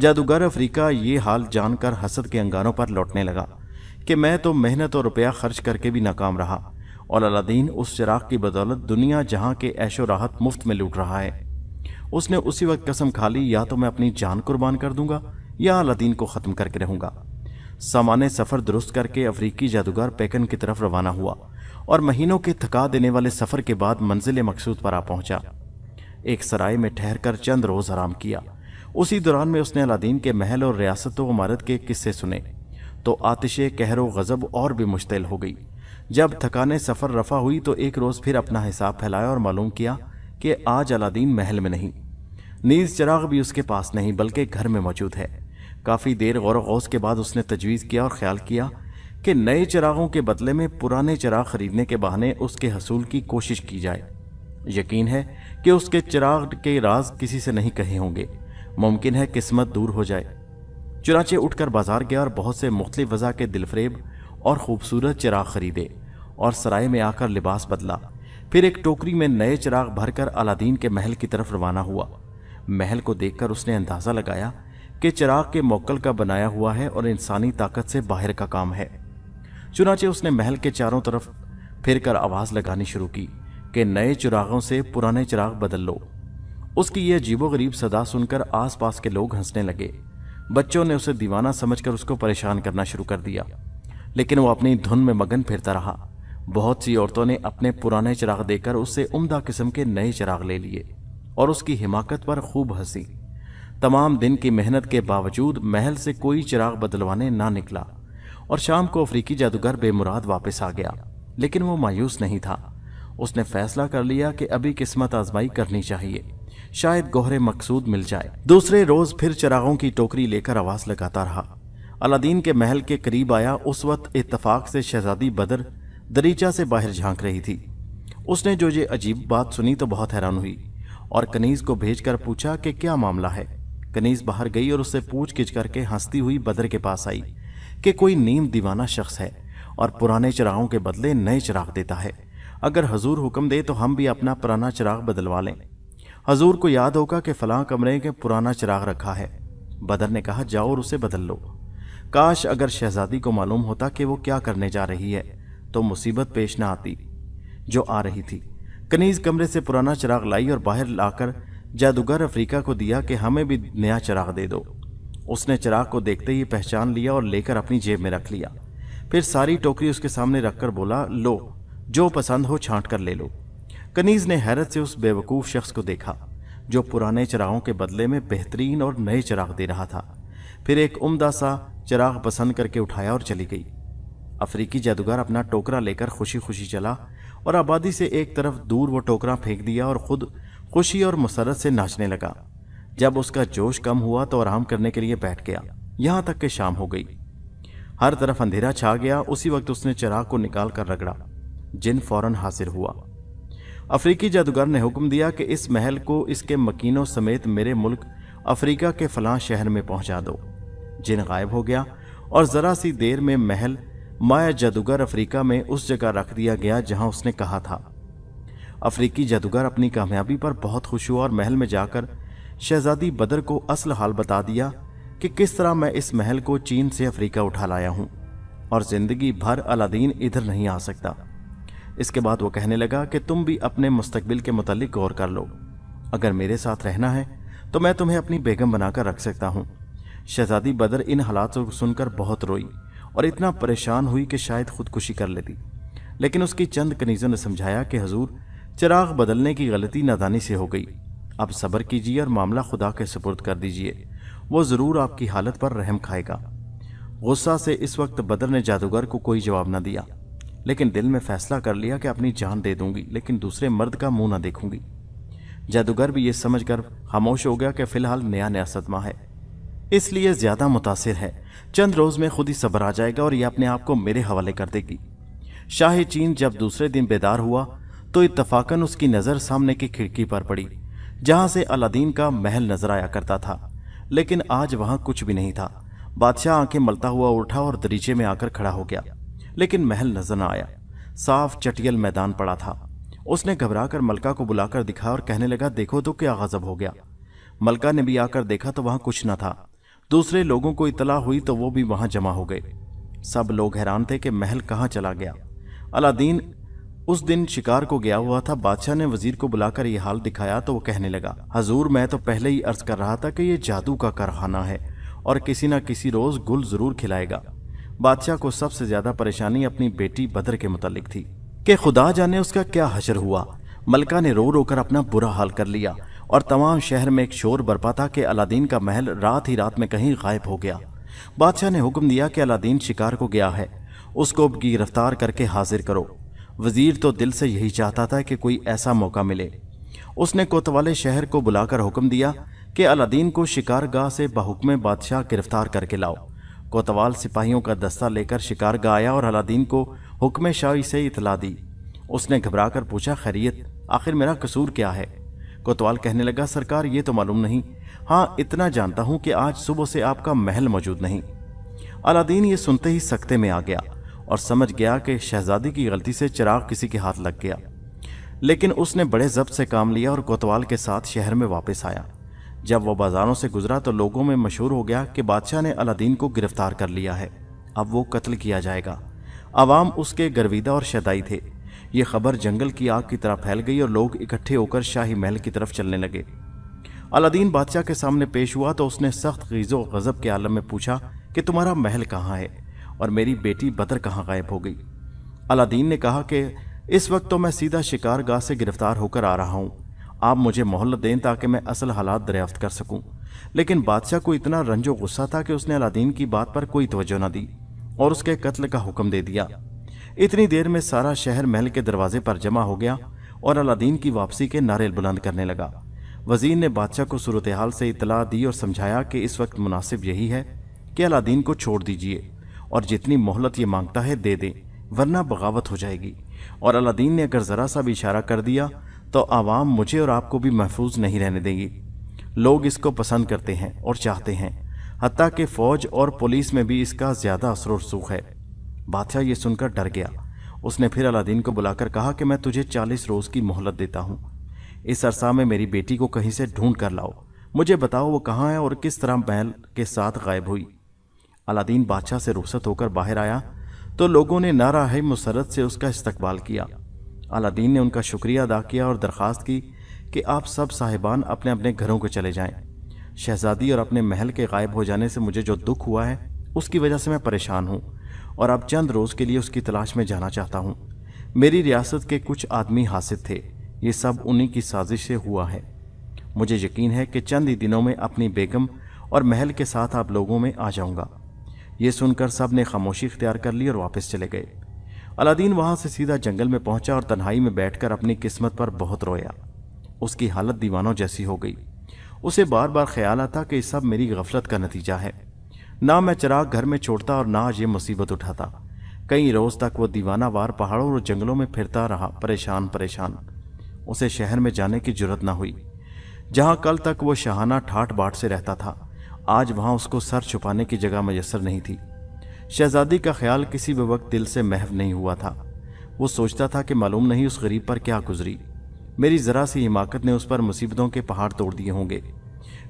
جادوگر افریقہ یہ حال جان کر حسد کے انگاروں پر لوٹنے لگا کہ میں تو محنت اور روپیہ خرچ کر کے بھی ناکام رہا اور الادین اس چراغ کی بدولت دنیا جہاں کے عیش و راحت مفت میں لوٹ رہا ہے۔ اس نے اسی وقت قسم کھا لی، یا تو میں اپنی جان قربان کر دوں گا یا الادین کو ختم کر کے رہوں گا۔ سامان سفر درست کر کے افریقی جادوگر پیکن کی طرف روانہ ہوا اور مہینوں کے تھکا دینے والے سفر کے بعد منزل مقصود پر آ پہنچا۔ ایک سرائے میں ٹھہر کر چند روز آرام کیا۔ اسی دوران میں اس نے الادین کے محل اور ریاست و عمارت کے قصے سنے تو آتش قہر و غضب اور بھی مشتعل ہو گئی۔ جب تھکانے سفر رفع ہوئی تو ایک روز پھر اپنا حساب پھیلایا اور معلوم کیا کہ آج الادین محل میں نہیں، نیز چراغ بھی اس کے پاس نہیں بلکہ گھر میں موجود ہے۔ کافی دیر غور و خوض کے بعد اس نے تجویز کیا اور خیال کیا کہ نئے چراغوں کے بدلے میں پرانے چراغ خریدنے کے بہانے اس کے حصول کی کوشش کی جائے۔ یقین ہے کہ اس کے چراغ کے راز کسی سے نہیں کہے ہوں گے، ممکن ہے قسمت دور ہو جائے۔ چنانچہ اٹھ کر بازار گیا اور بہت سے مختلف وضع کے دلفریب اور خوبصورت چراغ خریدے اور سرائے میں آ کر لباس بدلا۔ پھر ایک ٹوکری میں نئے چراغ بھر کر الادین کے محل کی طرف روانہ ہوا۔ محل کو دیکھ کر اس نے اندازہ لگایا کہ چراغ کے موکل کا بنایا ہوا ہے اور انسانی طاقت سے باہر کا کام ہے۔ چنانچہ اس نے محل کے چاروں طرف پھر کر آواز لگانی شروع کی کہ نئے چراغوں سے پرانے چراغ بدل لو۔ اس کی یہ عجیب و غریب صدا سن کر آس پاس کے لوگ ہنسنے لگے۔ بچوں نے اسے دیوانہ سمجھ کر اس کو پریشان کرنا شروع کر دیا، لیکن وہ اپنی دھن میں مگن پھرتا رہا۔ بہت سی عورتوں نے اپنے پرانے چراغ دیکھ کر اس سے عمدہ قسم کے نئے چراغ لے لیے اور اس کی حماقت پر خوب ہنسی۔ तमाम दिन की मेहनत के बावजूद महल से कोई चिराग बदलवाने ना निकला और शाम को अफ्रीकी जादूगर बेमुराद वापस आ गया। लेकिन वो मायूस नहीं था। उसने फैसला कर लिया कि अभी किस्मत आजमाई करनी चाहिए, शायद गोहरे मकसूद मिल जाए। दूसरे रोज फिर चिरागों की टोकरी लेकर आवाज लगाता रहा। अलादीन के महल के करीब आया। उस वक्त इत्तफाक से शहजादी बदर दरीचा से बाहर झांक रही थी। उसने जो ये अजीब बात सुनी तो बहुत हैरान हुई और कनीज को भेजकर पूछा कि क्या मामला है। कनीज बाहर गई और उससे पूछ गिछ करके हंसती हुई बदर के पास आई कि कोई नीम दीवाना शख्स है और पुराने चिरागों के बदले नए चिराग देता है। अगर हजूर हुक्म दे तो हम भी अपना पुराना चिराग बदलवा लें। हजूर को याद होगा कि फलां कमरे के पुराना चिराग रखा है। बदर ने कहा, जाओ और उसे बदल लो। काश अगर शहजादी को मालूम होता कि वो क्या करने जा रही है तो मुसीबत पेश न आती जो आ रही थी। कनीज कमरे से पुराना चिराग लाई और बाहर लाकर जादूगर अफ्रीका को दिया कि हमें भी नया चिराग दे दो। उसने चिराग को देखते ही पहचान लिया और लेकर अपनी जेब में रख लिया। फिर सारी टोकरी उसके सामने रखकर बोला, लो, जो पसंद हो छांट कर ले लो। कनीज ने हैरत से उस बेवकूफ़ शख्स को देखा जो पुराने चिरागों के बदले में बेहतरीन और नए चिराग दे रहा था। फिर एक उम्दा सा चिराग पसंद करके उठाया और चली गई। अफ्रीकी जादूगर अपना टोकरा लेकर खुशी खुशी चला और आबादी से एक तरफ दूर वो टोकरा फेंक दिया और खुद खुशी और मुसरत से नाचने लगा। जब उसका जोश कम हुआ तो आराम करने के लिए बैठ गया। यहाँ तक कि शाम हो गई, हर तरफ अंधेरा छा गया। उसी वक्त उसने चिराग को निकाल कर रगड़ा। जिन फौरन हाजिर हुआ। अफ्रीकी जादूगर ने हुक्म दिया कि इस महल को इसके मकीनों समेत मेरे मुल्क अफ्रीका के फलां शहर में पहुंचा दो। जिन गायब हो गया और जरा सी देर में महल माया जादूगर अफ्रीका में उस जगह रख दिया गया जहां उसने कहा था। अफ्रीकी जादूगर अपनी कामयाबी पर बहुत खुश हुआ और महल में जाकर शहजादी बदर को असल हाल बता दिया कि किस तरह मैं इस महल को चीन से अफ्रीका उठा लाया हूं और जिंदगी भर अलादीन इधर नहीं आ सकता। इसके बाद वो कहने लगा कि तुम भी अपने मुस्तकबिल के मुतालिक गौर कर लो। अगर मेरे साथ रहना है तो मैं तुम्हें अपनी बेगम बनाकर रख सकता हूँ। शहजादी बदर इन हालातों को सुनकर बहुत रोई और इतना परेशान हुई कि शायद खुदकुशी कर लेती। लेकिन उसकी चंद कनीज़ों ने समझाया कि हजूर, चिराग बदलने की गलती नादानी से हो गई। अब सब्र कीजिए और मामला खुदा के सुपुर्द कर दीजिए, वो ज़रूर आपकी हालत पर रहम खाएगा। गुस्सा से इस वक्त बदर ने जादूगर को कोई जवाब न दिया, लेकिन दिल में फैसला कर लिया कि अपनी जान दे दूंगी लेकिन दूसरे मर्द का मुंह न देखूंगी। जादूगर भी ये समझकर खामोश हो गया कि फिलहाल नया नया सदमा है, इसलिए ज्यादा मुतासिर है। चंद रोज में खुद ही सब्र आ जाएगा और ये अपने आप को मेरे हवाले कर देगी। शाही चीन जब दूसरे दिन बेदार हुआ तो इत्तफाकन उसकी नजर सामने की खिड़की पर पड़ी जहां से अलादीन का महल नजर आया करता था, लेकिन आज वहां कुछ भी नहीं था। बादशाह आंखें मलता हुआ उठा और दरीचे में आकर खड़ा हो गया, लेकिन महल नजर न आया। साफ चटियल मैदान पड़ा था। उसने घबराकर मलका को बुलाकर दिखाया और कहने लगा, देखो तो क्या गजब हो गया। मलका ने भी आकर देखा तो वहां कुछ न था। दूसरे लोगों को इतला हुई तो वो भी वहां जमा हो गए। सब लोग हैरान थे कि महल कहाँ चला गया। अलादीन उस दिन शिकार को गया हुआ था। बादशाह ने वजीर को बुलाकर यह हाल दिखाया तो वो कहने लगा, हजूर, मैं तो पहले ही अर्ज कर रहा था कि यह जादू का कारखाना है और किसी न किसी रोज गुल जरूर खिलाएगा। बादशाह को सबसे ज्यादा परेशानी अपनी बेटी बदर के मुतालिक थी कि खुदा जाने उसका क्या हशर हुआ। मलका ने रो रो कर अपना बुरा हाल कर लिया और तमाम शहर में एक शोर बरपा था कि अलादीन का महल रात ही रात में कहीं गायब हो गया। बादशाह ने हुक्म दिया कि अलादीन शिकार को गया है, उसको गिरफ्तार करके हाजिर करो। वजीर तो दिल से यही चाहता था कि कोई ऐसा मौका मिले। उसने कोतवाले शहर को बुलाकर हुक्म दिया कि अलादीन को शिकारगाह से बहुक्म बादशाह गिरफ्तार करके लाओ। कोतवाल सिपाहियों का दस्ता लेकर शिकारगाह आया और अलादीन को हुक्म शाही से इतला दी। उसने घबराकर पूछा, खैरियत, आखिर मेरा कसूर क्या है? कोतवाल कहने लगा, सरकार, ये तो मालूम नहीं, हाँ इतना जानता हूं कि आज सुबह से आपका महल मौजूद नहीं। अलादीन ये सुनते ही सख्ते में आ गया और समझ गया कि शहजादी की गलती से चिराग किसी के हाथ लग गया। लेकिन उसने बड़े ज़ब्त से काम लिया और कोतवाल के साथ शहर में वापस आया। जब वो बाजारों से गुजरा तो लोगों में मशहूर हो गया कि बादशाह ने अलादीन को गिरफ्तार कर लिया है, अब वो कत्ल किया जाएगा। अवाम उसके गर्विदा और शदाई थे। ये खबर जंगल की आग की तरह फैल गई और लोग इकट्ठे होकर शाही महल की तरफ चलने लगे। अलादीन बादशाह के सामने पेश हुआ तो उसने सख्त ग़ीज़ो गज़ब के आलम में पूछा कि तुम्हारा महल कहाँ है और मेरी बेटी बदर कहाँ गायब हो गई? अलादीन ने कहा कि इस वक्त तो मैं सीधा शिकारगाह से गिरफ्तार होकर आ रहा हूँ, आप मुझे मोहलत दें ताकि मैं असल हालात दरियाफ्त कर सकूँ। लेकिन बादशाह को इतना रंजो गुस्सा था कि उसने अलादीन की बात पर कोई तवज्जो न दी और उसके कत्ल का हुक्म दे दिया। इतनी देर में सारा शहर महल के दरवाजे पर जमा हो गया और अलादीन की वापसी के नारे बुलंद करने लगा। वजीर ने बादशाह को सूरत हाल से इतला दी और समझाया कि इस वक्त मुनासिब यही है कि अलादीन को छोड़ दीजिए और जितनी मोहलत ये मांगता है दे दें, वरना बगावत हो जाएगी। और अलादीन ने अगर ज़रा सा भी इशारा कर दिया तो आवाम मुझे और आपको भी महफूज नहीं रहने देगी। लोग इसको पसंद करते हैं और चाहते हैं, हत्ता कि फ़ौज और पुलिस में भी इसका ज़्यादा असर और रसूख है। बादशाह ये सुनकर डर गया। उसने फिर अलादीन को बुलाकर कहा कि मैं तुझे 40 रोज़ की मोहलत देता हूँ। इस अरसा में मेरी बेटी को कहीं से ढूंढ कर लाओ, मुझे बताओ वो कहाँ है और किस तरह महल के साथ गायब हुई। अलादीन बादशाह से रुखसत होकर बाहर आया तो लोगों ने नाराहे मुसरत से उसका इस्तकबाल किया। अलादीन ने उनका शुक्रिया अदा किया और दरख्वास्त की कि आप सब साहिबान अपने अपने घरों को चले जाएं। शहजादी और अपने महल के गायब हो जाने से मुझे जो दुख हुआ है उसकी वजह से मैं परेशान हूँ और अब चंद रोज़ के लिए उसकी तलाश में जाना चाहता हूँ। मेरी रियासत के कुछ आदमी हासिल थे, ये सब उन्हीं की साजिश से हुआ है। मुझे यकीन है कि चंद ही दिनों में अपनी बेगम और महल के साथ आप लोगों में आ जाऊँगा। ये सुनकर सब ने खामोशी इख्तियार कर ली और वापस चले गए। अलादीन वहाँ से सीधा जंगल में पहुंचा और तन्हाई में बैठकर अपनी किस्मत पर बहुत रोया। उसकी हालत दीवानों जैसी हो गई। उसे बार बार ख्याल आता कि सब मेरी गफलत का नतीजा है। ना मैं चिराग घर में छोड़ता और ना ये मुसीबत उठाता। कई रोज़ तक वो दीवाना वार पहाड़ों और जंगलों में फिरता रहा, परेशान परेशान। उसे शहर में जाने की जुर्रत ना हुई। जहाँ कल तक वो शाहाना ठाट बाट से रहता था, आज वहाँ उसको सर छुपाने की जगह मैसर नहीं थी। शहजादी का ख्याल किसी भी वक्त दिल से महव नहीं हुआ था। वो सोचता था कि मालूम नहीं उस गरीब पर क्या गुजरी। मेरी ज़रा सी हिमाकत ने उस पर मुसीबतों के पहाड़ तोड़ दिए होंगे।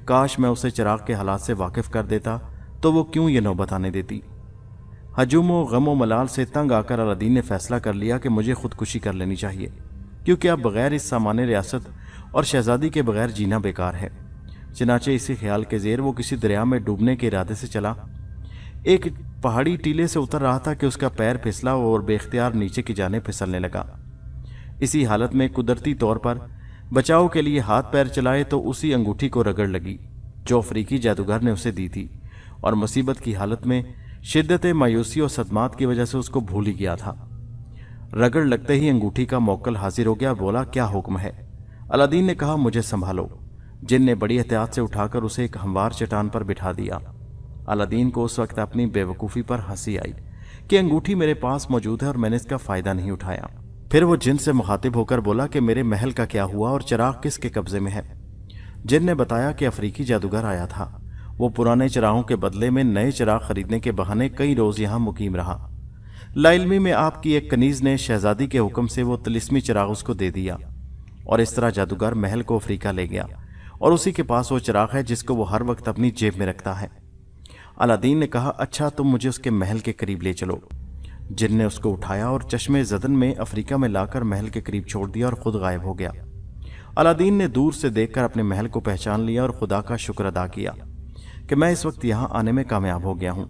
काश मैं उसे चिराग के हालात से वाकिफ़ कर देता तो वो क्यों ये नौबत आने देती। हजूम व गम व मलाल से तंग आकर अलादीन ने फैसला कर लिया कि मुझे खुदकुशी कर लेनी चाहिए, क्योंकि अब बग़ैर इस सामान्य रियासत और शहजादी के बग़ैर जीना बेकार है। चनाचे इसी ख्याल के ज़ेर वो किसी दरिया में डूबने के इरादे से चला। एक पहाड़ी टीले से उतर रहा था कि उसका पैर फिसला और बेख्तियार नीचे की जाने फिसलने लगा। इसी हालत में कुदरती तौर पर बचाव के लिए हाथ पैर चलाए तो उसी अंगूठी को रगड़ लगी जो अफ्रीकी जादूगर ने उसे दी थी, और मुसीबत की हालत में शिद्दत मायूसी और सदमात की वजह से उसको भूल ही गया था। रगड़ लगते ही अंगूठी का मौक्कल हाजिर हो गया। बोला, क्या हुक्म है? अलादीन ने कहा, मुझे संभालो। जिन ने बड़ी एहतियात से उठाकर उसे एक हमवार चट्टान पर बिठा दिया। अलादीन को उस वक्त अपनी बेवकूफ़ी पर हंसी आई कि अंगूठी मेरे पास मौजूद है और मैंने इसका फ़ायदा नहीं उठाया। फिर वो जिन से मुखातिब होकर बोला कि मेरे महल का क्या हुआ और चिराग किसके कब्जे में है। जिन ने बताया कि अफ्रीकी जादूगर आया था। वो पुराने चिरागों के बदले में नए चिराग खरीदने के बहाने कई रोज़ यहाँ मुकीम रहा। लाइल्मी में आपकी एक कनीज़ ने शहजादी के हुक्म से वो तिलिस्मी चिराग उसको दे दिया और इस तरह जादूगर महल को अफ्रीका ले गया और उसी के पास वो चिराग है जिसको वो हर वक्त अपनी जेब में रखता है। अलादीन ने कहा, अच्छा तुम मुझे उसके महल के करीब ले चलो। जिन ने उसको उठाया और चश्मे ज़दन में अफ्रीका में लाकर महल के करीब छोड़ दिया और खुद गायब हो गया। अलादीन ने दूर से देखकर अपने महल को पहचान लिया और खुदा का शुक्र अदा किया कि मैं इस वक्त यहाँ आने में कामयाब हो गया हूँ।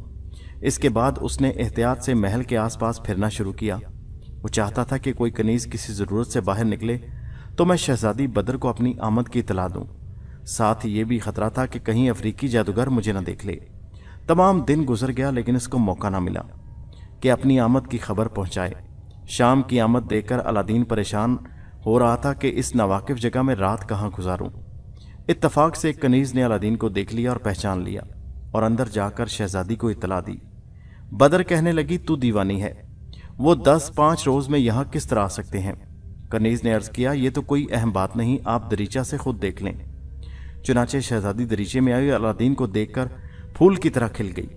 इसके बाद उसने एहतियात से महल के आसपास फिरना शुरू किया। वो चाहता था कि कोई कनीज़ किसी ज़रूरत से बाहर निकले तो मैं शहजादी बदर को अपनी आमद की इतला दूँ। साथ ही ये भी ख़तरा था कि कहीं अफ्रीकी जादूगर मुझे न देख ले। तमाम दिन गुजर गया लेकिन इसको मौका ना मिला कि अपनी आमद की खबर पहुँचाए। शाम की आमद देखकर अलादीन परेशान हो रहा था कि इस नावाकिफ जगह में रात कहाँ गुजारूं। इत्तफाक से एक कनीज़ ने अलादीन को देख लिया और पहचान लिया और अंदर जाकर शहजादी को इतला दी। बदर कहने लगी, तू दीवानी है, वो 10-5 रोज़ में यहाँ किस तरह आ सकते हैं? कनीज़ ने अर्ज़ किया, ये तो कोई अहम बात नहीं, आप दरीचा से खुद देख लें। चुनाचे शहजादी दरीचे में आई। अलादीन को देखकर फूल की तरह खिल गई।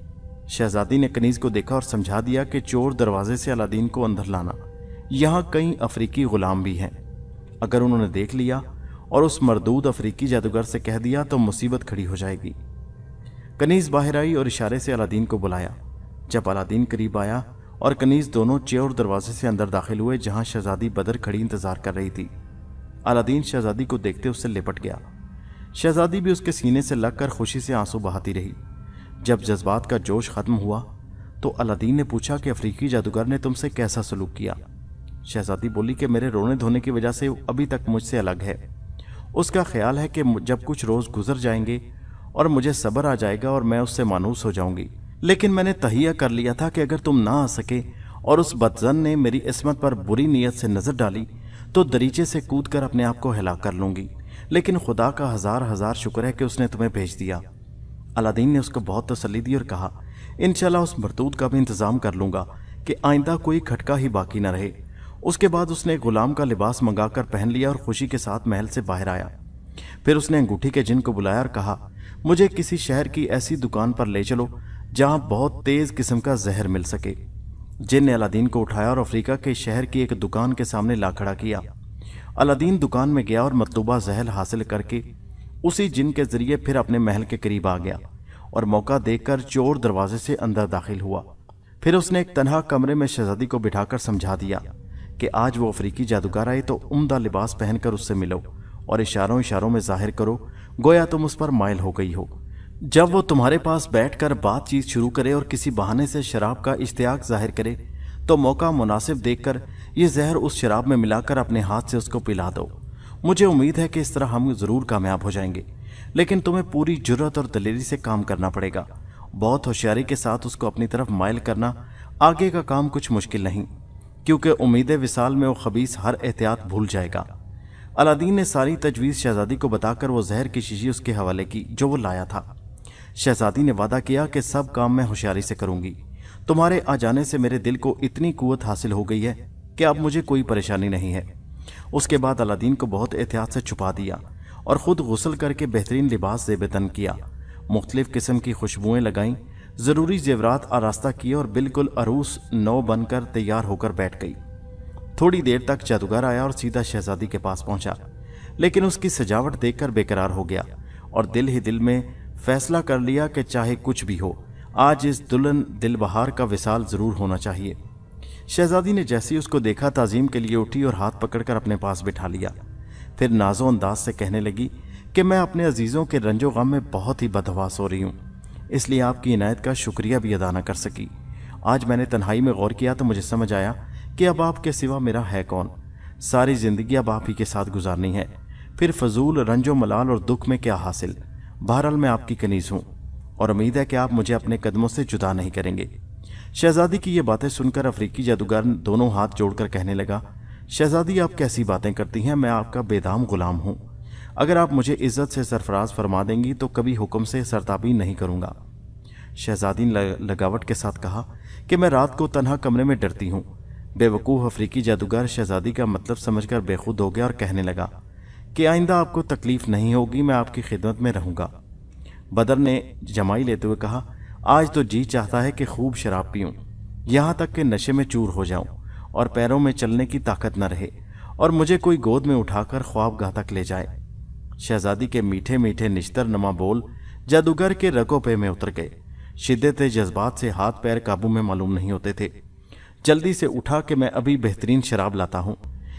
शहजादी ने कनीज़ को देखा और समझा दिया कि चोर दरवाजे से अलादीन को अंदर लाना। यहाँ कई अफ्रीकी गुलाम भी हैं, अगर उन्होंने देख लिया और उस मरदूद अफ्रीकी जादूगर से कह दिया तो मुसीबत खड़ी हो जाएगी। कनीज़ बाहर आई और इशारे से अलादीन को बुलाया। जब अलादीन करीब आया और कनीज़ दोनों चोर दरवाजे से अंदर दाखिल हुए जहाँ शहजादी बदर खड़ी इंतजार कर रही थी। अलादीन शहजादी को देखते उससे लिपट गया। शहजादी भी उसके सीने से लगकर खुशी से आंसू बहाती रही। जब जज्बात का जोश खत्म हुआ तो अलादीन ने पूछा कि अफ्रीकी जादूगर ने तुमसे कैसा सलूक किया। शहजादी बोली कि मेरे रोने धोने की वजह से अभी तक मुझसे अलग है। उसका ख्याल है कि जब कुछ रोज़ गुजर जाएंगे और मुझे सब्र आ जाएगा और मैं उससे मानूस हो जाऊंगी। लेकिन मैंने तहिया कर लिया था कि अगर तुम ना आ सके और उस बदजन ने मेरी इस्मत पर बुरी नीयत से नजर डाली तो दरीचे से कूद कर अपने आप को हिलाक कर लूंगी। लेकिन खुदा का हजार हजार शुक्र है कि उसने तुम्हें भेज दिया। अलादीन ने उसको बहुत तसल्ली दी और कहा, इंशाल्लाह उस मरदूद का भी इंतजाम कर लूंगा कि आइंदा कोई खटका ही बाकी न रहे। उसके बाद उसने एक गुलाम का लिबास मंगाकर पहन लिया और खुशी के साथ महल से बाहर आया। फिर उसने अंगूठी के जिन को बुलाया और कहा, मुझे किसी शहर की ऐसी दुकान पर ले चलो जहां बहुत तेज किस्म का जहर मिल सके। जिन ने अलादीन को उठाया और अफ्रीका के शहर की एक दुकान के सामने ला खड़ा किया। अलादीन दुकान में गया और मतलूबा जहर हासिल करके उसी जिन के जरिए फिर अपने महल के करीब आ गया और मौका देखकर चोर दरवाजे से अंदर दाखिल हुआ। फिर उसने एक तन्हा कमरे में शहजादी को बिठाकर समझा दिया कि आज वो अफ्रीकी जादूगर आए तो उम्दा लिबास पहनकर उससे मिलो और इशारों इशारों में जाहिर करो गोया तुम उस पर माइल हो गई हो। जब वो तुम्हारे पास बैठकर बातचीत शुरू करे और किसी बहाने से शराब का इश्तियाक जाहिर करे तो मौका मुनासिब देखकर ये जहर उस शराब में मिलाकर अपने हाथ से उसको पिला दो। मुझे उम्मीद है कि इस तरह हम जरूर कामयाब हो जाएंगे, लेकिन तुम्हें पूरी जुर्रत और दलेरी से काम करना पड़ेगा। बहुत होशियारी के साथ उसको अपनी तरफ माइल करना। आगे का काम कुछ मुश्किल नहीं, क्योंकि उम्मीद विसाल में वो खबीस हर एहतियात भूल जाएगा। अलादीन ने सारी तजवीज़ शहजादी को बताकर वो जहर की शीशी उसके हवाले की जो वो लाया था। शहजादी ने वादा किया कि सब काम मैं होशियारी से करूंगी। तुम्हारे आ जाने से मेरे दिल को इतनी कुव्वत हासिल हो गई है कि अब मुझे कोई परेशानी नहीं है। उसके बाद अलादीन को बहुत एहतियात से छुपा दिया और खुद गुस्ल करके बेहतरीन लिबास ज़ेब-ए-तन किया, मुख्तलिफ किस्म की खुशबुएं लगाईं, ज़रूरी जेवरात आरास्ता किए और बिल्कुल अरूस नौ बनकर तैयार होकर बैठ गई। थोड़ी देर तक जादूगर आया और सीधा शहजादी के पास पहुंचा, लेकिन उसकी सजावट देखकर बेकरार हो गया और दिल ही दिल में फैसला कर लिया कि चाहे कुछ भी हो, आज इस दुल्हन दिलबहार का विसाल ज़रूर होना चाहिए। शहजादी ने जैसे ही उसको देखा ताज़ीम के लिए उठी और हाथ पकड़कर अपने पास बिठा लिया। फिर नाजो अंदाज से कहने लगी कि मैं अपने अजीज़ों के रंजो गम में बहुत ही बदहवास हो रही हूँ, इसलिए आपकी इनायत का शुक्रिया भी अदा न कर सकी। आज मैंने तन्हाई में गौर किया तो मुझे समझ आया कि अब आपके सिवा मेरा है कौन। सारी ज़िंदगी अब आप ही के साथ गुजारनी है, फिर फजूल रंजो मलाल और दुख में क्या हासिल। बहरहाल मैं आपकी कनीज़ हूँ और उम्मीद है कि आप मुझे अपने कदमों से जुदा नहीं करेंगे। शहजादी की ये बातें सुनकर अफ्रीकी जादूगर दोनों हाथ जोड़कर कहने लगा, शहजादी आप कैसी बातें करती हैं, मैं आपका बेदाम गुलाम हूँ। अगर आप मुझे इज्जत से सरफराज फरमा देंगी तो कभी हुक्म से सरताबी नहीं करूँगा। शहजादी ने लगावट के साथ कहा कि मैं रात को तन्हा कमरे में डरती हूँ। बेवकूफ़ अफ्रीकी जादूगर शहजादी का मतलब समझकर बेखुद हो गया और कहने लगा कि आइंदा आपको तकलीफ नहीं होगी, मैं आपकी खिदमत में रहूँगा। बदर ने जमाई लेते हुए कहा, आज तो जी चाहता है कि खूब शराब पीऊँ, यहाँ तक कि नशे में चूर हो जाऊँ और पैरों में चलने की ताकत न रहे और मुझे कोई गोद में उठाकर ख्वाबगाह तक ले जाए। शहजादी के मीठे मीठे निश्तर नमा बोल जादूगर के रगों पे में उतर गए। शिद्दत जज्बात से हाथ पैर काबू में मालूम नहीं होते थे। जल्दी से उठा कि मैं अभी बेहतरीन शराब लाता हूँ।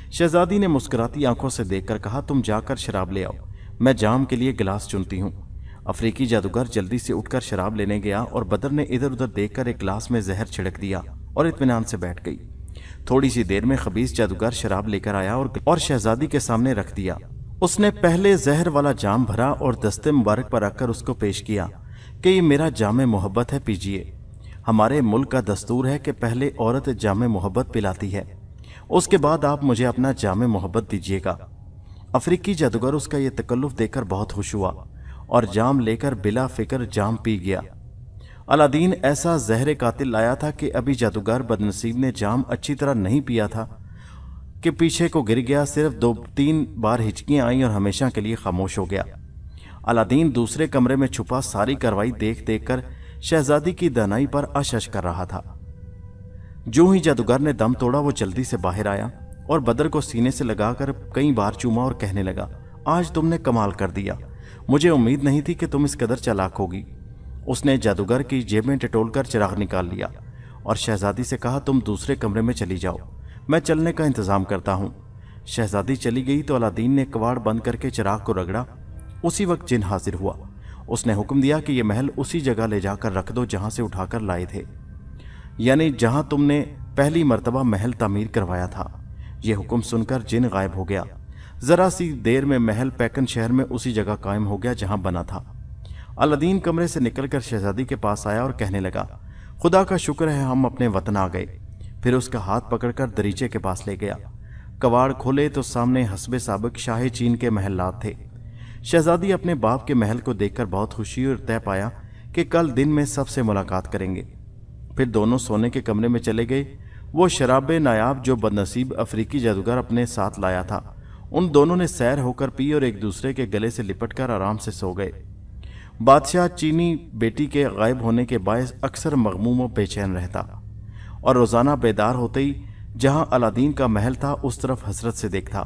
शहजादी ने मुस्कुराती आंखों से देखकर कहा, तुम जाकर शराब ले आओ, मैं जाम के लिए गिलास चुनती हूँ। अफ्रीकी जादूगर जल्दी से उठकर शराब लेने गया और बदर ने इधर उधर देखकर एक गिलास में जहर छिड़क दिया और इत्मीनान से बैठ गई। थोड़ी सी देर में खबीस जादूगर शराब लेकर आया और शहजादी के सामने रख दिया। उसने पहले जहर वाला जाम भरा और दस्ते मुबारक पर रखकर उसको पेश किया कि ये मेरा जामे मोहब्बत है, पीजिए। हमारे मुल्क का दस्तूर है कि पहले औरत जामे मोहब्बत पिलाती है, उसके बाद आप मुझे अपना जामे मोहब्बत दीजिएगा। अफ्रीकी जादूगर उसका ये तकल्लुफ देखकर बहुत खुश हुआ और जाम लेकर बिला फिक्र जाम पी गया। अलादीन ऐसा जहर कातिल लाया था कि अभी जादूगर बदनसीब ने जाम अच्छी तरह नहीं पिया था कि पीछे को गिर गया। सिर्फ 2-3 बार हिचकियां आईं और हमेशा के लिए खामोश हो गया। अलादीन दूसरे कमरे में छुपा सारी कार्रवाई देख देख कर शहजादी की दानाई पर अशश कर रहा था। जो ही जादूगर ने दम तोड़ा वो जल्दी से बाहर आया और बदर को सीने से लगाकर कई बार चूमा और कहने लगा, आज तुमने कमाल कर दिया, मुझे उम्मीद नहीं थी कि तुम इस कदर चालाक होगी। उसने जादूगर की जेब में टटोलकर चिराग निकाल लिया और शहजादी से कहा, तुम दूसरे कमरे में चली जाओ, मैं चलने का इंतजाम करता हूँ। शहजादी चली गई तो अलादीन ने कवाड़ बंद करके चिराग को रगड़ा। उसी वक्त जिन हाजिर हुआ। उसने हुक्म दिया कि यह महल उसी जगह ले जाकर रख दो जहाँ से उठाकर लाए थे, यानी जहाँ तुमने पहली मर्तबा महल तामीर करवाया था। यह हुक्म सुनकर जिन गायब हो गया। जरा सी देर में महल पैकन शहर में उसी जगह कायम हो गया जहाँ बना था। अलादीन कमरे से निकलकर शहजादी के पास आया और कहने लगा, खुदा का शुक्र है हम अपने वतन आ गए। फिर उसका हाथ पकड़कर दरीचे के पास ले गया। कबाड़ खोले तो सामने हस्बे साबिक शाही चीन के महलात थे। शहजादी अपने बाप के महल को देखकर बहुत खुशी और तय पाया कि कल दिन में सबसे मुलाकात करेंगे। फिर दोनों सोने के कमरे में चले गए। वो शराब नायाब जो बदनसीब अफ्रीकी जादूगर अपने साथ लाया था, उन दोनों ने सैर होकर पी और एक दूसरे के गले से लिपटकर आराम से सो गए। बादशाह चीनी बेटी के गायब होने के बायस अक्सर मगमूम और बेचैन रहता और रोजाना बेदार होते ही जहां अलादीन का महल था उस तरफ हसरत से देखता।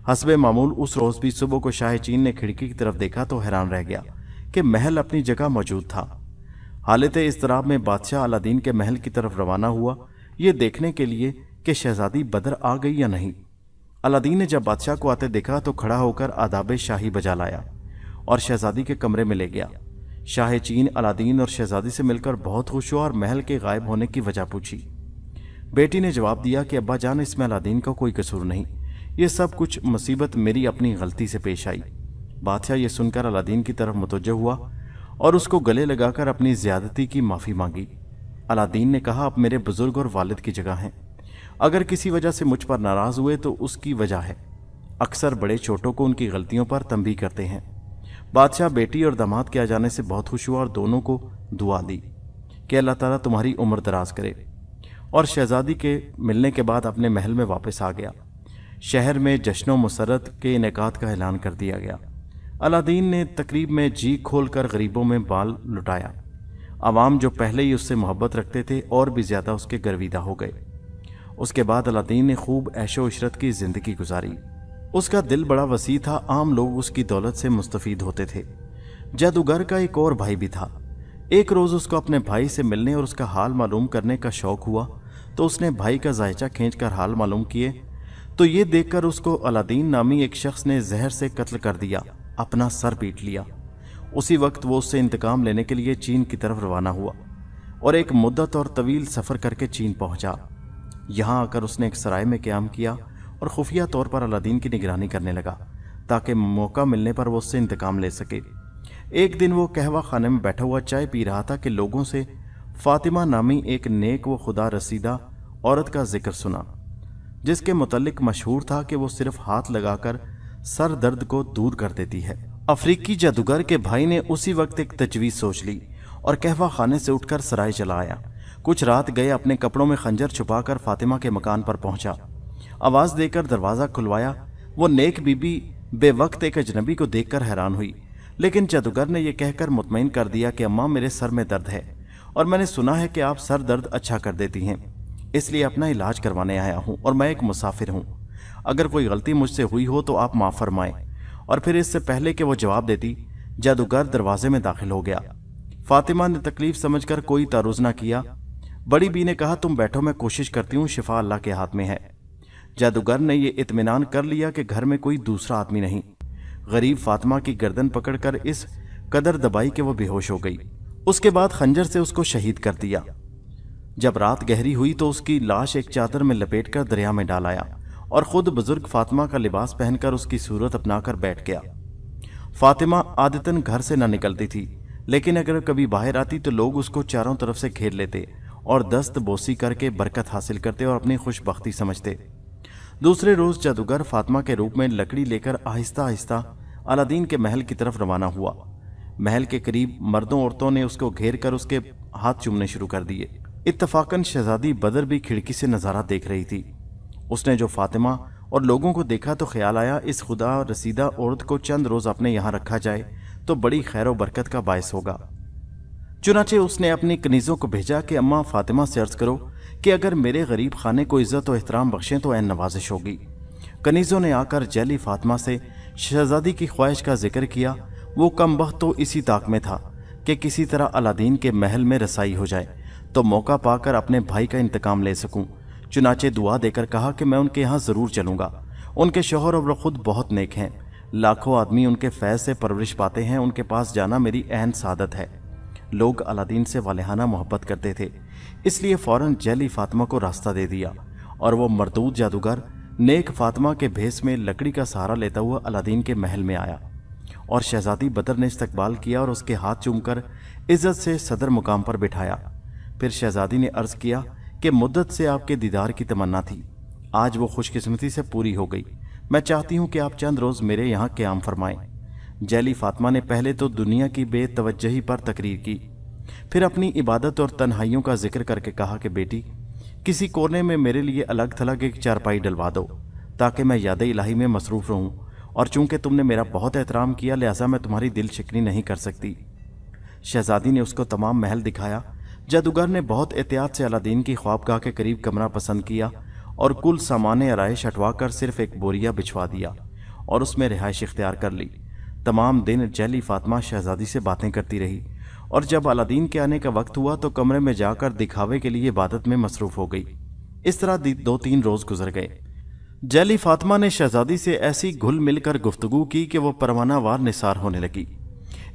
हस्बे मामूल उस रोज भी सुबह को शाह चीन ने खिड़की की तरफ देखा तो हैरान रह गया कि महल अपनी जगह मौजूद था। हालत इस्तराब में बादशाह अलादीन के महल की तरफ रवाना हुआ, ये देखने के लिए कि शहजादी बदर आ गई या नहीं। अलादीन ने जब बादशाह को आते देखा तो खड़ा होकर आदाब शाही बजा लाया और शहजादी के कमरे में ले गया। शाह चीन अलादीन और शहजादी से मिलकर बहुत खुश हुआ और महल के गायब होने की वजह पूछी। बेटी ने जवाब दिया कि अब्बा जान, इसमें अलादीन का कोई कसूर नहीं, ये सब कुछ मुसीबत मेरी अपनी गलती से पेश आई। बादशाह ये सुनकर अलादीन की तरफ मुतवज्जह हुआ और उसको गले लगाकर अपनी ज्यादती की माफ़ी मांगी। अलादीन ने कहा, अब मेरे बुजुर्ग और वालिद की जगह हैं, अगर किसी वजह से मुझ पर नाराज़ हुए तो उसकी वजह है। अक्सर बड़े छोटों को उनकी गलतियों पर तंबीह करते हैं। बादशाह बेटी और दामाद के आ जाने से बहुत खुश हुआ और दोनों को दुआ दी कि अल्लाह ताला तुम्हारी उम्र दराज करे, और शहजादी के मिलने के बाद अपने महल में वापस आ गया। शहर में जश्न मुसरत के इनेकात का ऐलान कर दिया गया। अलादीन ने तकरीब में जी खोलकर गरीबों में बाल लुटाया। आवाम जो पहले ही उससे मोहब्बत रखते थे और भी ज़्यादा उसके गर्विदा हो गए। उसके बाद अलादीन ने खूब ऐशो इशरत की ज़िंदगी गुजारी। उसका दिल बड़ा वसी था, आम लोग उसकी दौलत से मुस्तफ़ीद होते थे। जादूगर का एक और भाई भी था। एक रोज़ उसको अपने भाई से मिलने और उसका हाल मालूम करने का शौक़ हुआ तो उसने भाई का जायचा खींचकर हाल मालूम किए तो ये देखकर उसको अलादीन नामी एक शख्स ने जहर से कत्ल कर दिया, अपना सर पीट लिया। उसी वक्त वो उससे इंतकाम लेने के लिए चीन की तरफ रवाना हुआ और एक मुद्दत और तवील सफ़र करके चीन पहुंचा। यहाँ आकर उसने एक सराय में क़याम किया और खुफिया तौर पर अलादीन की निगरानी करने लगा ताकि मौका मिलने पर वो उससे इंतकाम ले सके। एक दिन वो कहवा खाने में बैठा हुआ चाय पी रहा था कि लोगों से फातिमा नामी एक नेक व खुदा रसीदा औरत का जिक्र सुना, जिसके मुतल्लिक मशहूर था कि वो सिर्फ हाथ लगाकर सर दर्द को दूर कर देती है। अफ्रीकी जादूगर के भाई ने उसी वक्त एक तजवीज़ सोच ली और कहवा खाने से उठकर सराय चला आया। कुछ रात गए अपने कपड़ों में खंजर छुपाकर फातिमा के मकान पर पहुंचा। आवाज़ देकर दरवाज़ा खुलवाया। वो नेक बीबी बेवक्त एक अजनबी को देखकर हैरान हुई, लेकिन जादूगर ने यह कहकर मुतमईन कर दिया कि अम्मा, मेरे सर में दर्द है और मैंने सुना है कि आप सर दर्द अच्छा कर देती हैं, इसलिए अपना इलाज करवाने आया हूँ और मैं एक मुसाफिर हूँ। अगर कोई गलती मुझसे हुई हो तो आप माफ़ फरमाएं। और फिर इससे पहले कि वो जवाब देती, जादूगर दरवाजे में दाखिल हो गया। फातिमा ने तकलीफ समझकर कोई तारुज ना किया। बड़ी बी ने कहा, तुम बैठो, मैं कोशिश करती हूँ, शिफा अल्लाह के हाथ में है। जादूगर ने यह इत्मीनान कर लिया कि घर में कोई दूसरा आदमी नहीं। गरीब फातिमा की गर्दन पकड़कर इस कदर दबाई कि वो बेहोश हो गई। उसके बाद खंजर से उसको शहीद कर दिया। जब रात गहरी हुई तो उसकी लाश एक चादर में लपेटकर दरिया में डाल आया और खुद बुजुर्ग फातिमा का लिबास पहनकर उसकी सूरत अपनाकर बैठ गया। फातिमा आदतन घर से न निकलती थी, लेकिन अगर कभी बाहर आती तो लोग उसको चारों तरफ से घेर लेते और दस्त बोसी करके बरकत हासिल करते और अपनी खुशबख्ती समझते। दूसरे रोज जादूगर फातिमा के रूप में लकड़ी लेकर आहिस्ता आहिस्ता अलादीन के महल की तरफ रवाना हुआ। महल के करीब मर्दों औरतों ने उसको घेर कर उसके हाथ चूमने शुरू कर दिए। इत्तफाकन शहजादी बदर भी खिड़की से नज़ारा देख रही थी। उसने जो फातिमा और लोगों को देखा तो ख्याल आया, इस खुदा रसीदा औरत को चंद रोज अपने यहाँ रखा जाए तो बड़ी खैर व बरकत का बायस होगा। चुनाचे उसने अपनी कनीज़ों को भेजा कि अम्मा फातिमा से अर्ज करो कि अगर मेरे गरीब खाने को इज्जत और एहतराम बख्शें तो ऐन नवाजिश होगी। कनीज़ों ने आकर जैली फातिमा से शहजादी की ख्वाहिश का जिक्र किया। वो कम वक्त तो इसी ताक में था कि किसी तरह अलादीन के महल में रसाई हो जाए तो मौका पाकर अपने भाई का इंतकाम ले सकूं। चुनाचे दुआ देकर कहा कि मैं उनके यहाँ ज़रूर चलूँगा। उनके शौहर और खुद बहुत नेक हैं, लाखों आदमी उनके फैज़ से परवरिश पाते हैं, उनके पास जाना मेरी अहम सादत है। लोग अलादीन से वालिहाना मोहब्बत करते थे, इसलिए फ़ौरन जैली फातिमा को रास्ता दे दिया और वो मरदूद जादूगर नेक फातिमा के भेस में लकड़ी का सहारा लेता हुआ अलादीन के महल में आया और शहजादी बदर ने इस्तकबाल किया और उसके हाथ चूमकर इज्जत से सदर मुकाम पर बिठाया। फिर शहजादी ने अर्ज किया कि मुद्दत से आपके दीदार की तमन्ना थी, आज वो खुशकिस्मती से पूरी हो गई। मैं चाहती हूँ कि आप चंद रोज़ मेरे यहाँ क़याम फरमाएं। जैली फातिमा ने पहले तो दुनिया की बेतवज्जही पर तकरीर की, फिर अपनी इबादत और तन्हाइयों का जिक्र करके कहा कि बेटी, किसी कोने में मेरे लिए अलग थलग एक चारपाई डलवा दो ताकि मैं याद इलाही में मसरूफ़ रहूँ, और चूंकि तुमने मेरा बहुत एहतराम किया लिहाजा मैं तुम्हारी दिल शिकनी नहीं कर सकती। शहजादी ने उसको तमाम महल दिखाया। जादूगर ने बहुत एहतियात से अलादीन की ख्वाबगाह के करीब कमरा पसंद किया और कुल सामान आराइश हटवा कर सिर्फ एक बोरिया बिछवा दिया और उसमें रिहाइश इख्तियार कर ली। तमाम दिन जैली फातिमा शहजादी से बातें करती रही और जब अलादीन के आने का वक्त हुआ तो कमरे में जाकर दिखावे के लिए इबादत में मसरूफ़ हो गई। इस तरह 2-3 रोज़ गुजर गए। जैली फातिमा ने शहजादी से ऐसी घुल मिलकर गुफ्तगू की कि वो परवाना वार निसार होने लगी।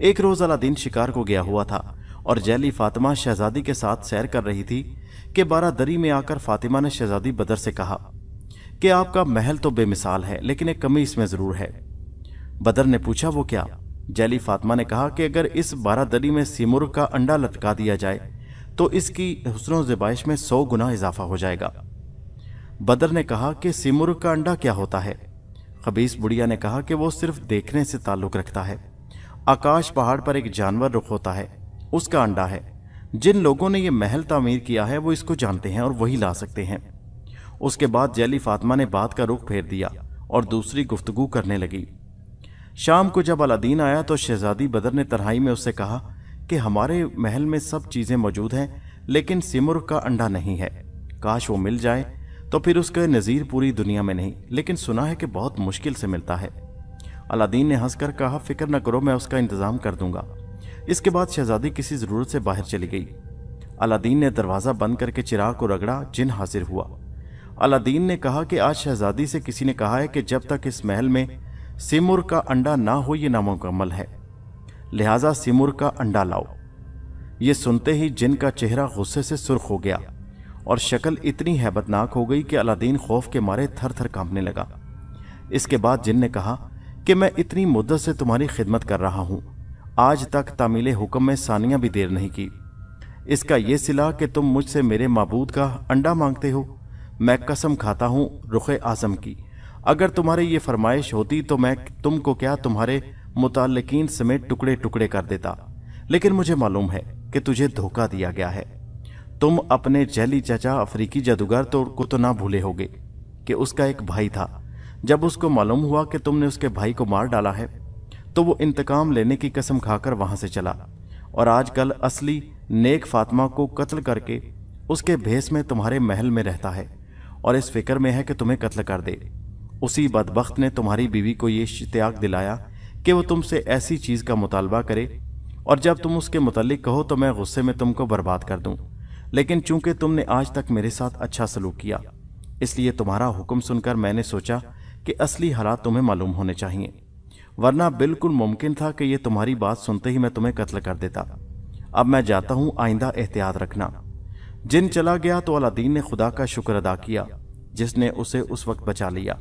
एक रोज़ अलादीन शिकार को गया हुआ था और जैली फातिमा शहजादी के साथ सैर कर रही थी कि बारादरी में आकर फातिमा ने शहजादी बदर से कहा कि आपका महल तो बेमिसाल है, लेकिन एक कमी इसमें ज़रूर है। बदर ने पूछा, वो क्या? जैली फातिमा ने कहा कि अगर इस बारादरी में सिमुर का अंडा लटका दिया जाए तो इसकी हुस्न ज़बाइश में 100 गुना इजाफा हो जाएगा। बदर ने कहा कि सिमुर का अंडा क्या होता है? खबीस बुढ़िया ने कहा कि वो सिर्फ देखने से ताल्लुक़ रखता है। आकाश पहाड़ पर एक जानवर रुख होता है, उसका अंडा है। जिन लोगों ने ये महल तामीर किया है वो इसको जानते हैं और वही ला सकते हैं। उसके बाद जैली फातिमा ने बात का रुख फेर दिया और दूसरी गुफ्तगू करने लगी। शाम को जब अलादीन आया तो शहजादी बदर ने तन्हाई में उससे कहा कि हमारे महल में सब चीज़ें मौजूद हैं, लेकिन सिमुर का अंडा नहीं है। काश वो मिल जाए तो फिर उसका नज़ीर पूरी दुनिया में नहीं, लेकिन सुना है कि बहुत मुश्किल से मिलता है। अलादीन ने हंसकर कहा, फिक्र न करो, मैं उसका इंतज़ाम कर दूंगा। इसके बाद शहजादी किसी ज़रूरत से बाहर चली गई। अलादीन ने दरवाज़ा बंद करके चिराग को रगड़ा, जिन हाजिर हुआ। अलादीन ने कहा कि आज शहजादी से किसी ने कहा है कि जब तक इस महल में सिमुर का अंडा ना हो ये नामुकम्मल है, लिहाजा सिमुर का अंडा लाओ। ये सुनते ही जिन का चेहरा गुस्से से सुर्ख हो गया और शक्ल इतनी हैबतनाक हो गई कि अलादीन खौफ के मारे थर थर कांपने लगा। इसके बाद जिन ने कहा कि मैं इतनी मुद्दत से तुम्हारी खिदमत कर रहा हूँ, आज तक तामील हुक्म में सानिया भी देर नहीं की। इसका ये सिला कि तुम मुझसे मेरे माबूद का अंडा मांगते हो। मैं कसम खाता हूँ रुख आज़म की, अगर तुम्हारी ये फरमाइश होती तो मैं तुमको क्या तुम्हारे मुताल्लिकीन समेत टुकड़े टुकड़े कर देता, लेकिन मुझे मालूम है कि तुझे धोखा दिया गया है। तुम अपने जैली चाचा अफ्रीकी जादूगर को तो ना भूले होगे कि उसका एक भाई था। जब उसको मालूम हुआ कि तुमने उसके भाई को मार डाला है तो वो इंतकाम लेने की कसम खाकर वहां से चला और आजकल असली नेक फातिमा को कत्ल करके उसके भेस में तुम्हारे महल में रहता है और इस फिक्र में है कि तुम्हें कत्ल कर दे। उसी बदबख्त ने तुम्हारी बीवी को ये इश्तियाक दिलाया कि वो तुमसे ऐसी चीज़ का मुतालबा करे और जब तुम उसके मुतालिक कहो तो मैं गुस्से में तुमको बर्बाद कर दूं। लेकिन चूंकि तुमने आज तक मेरे साथ अच्छा सलूक किया, इसलिए तुम्हारा हुक्म सुनकर मैंने सोचा कि असली हालात तुम्हें मालूम होने चाहिए, वरना बिल्कुल मुमकिन था कि ये तुम्हारी बात सुनते ही मैं तुम्हें कत्ल कर देता। अब मैं जाता हूँ, आइंदा एहतियात रखना। जिन चला गया तो अलादीन ने खुदा का शुक्र अदा किया जिसने उसे उस वक्त बचा लिया।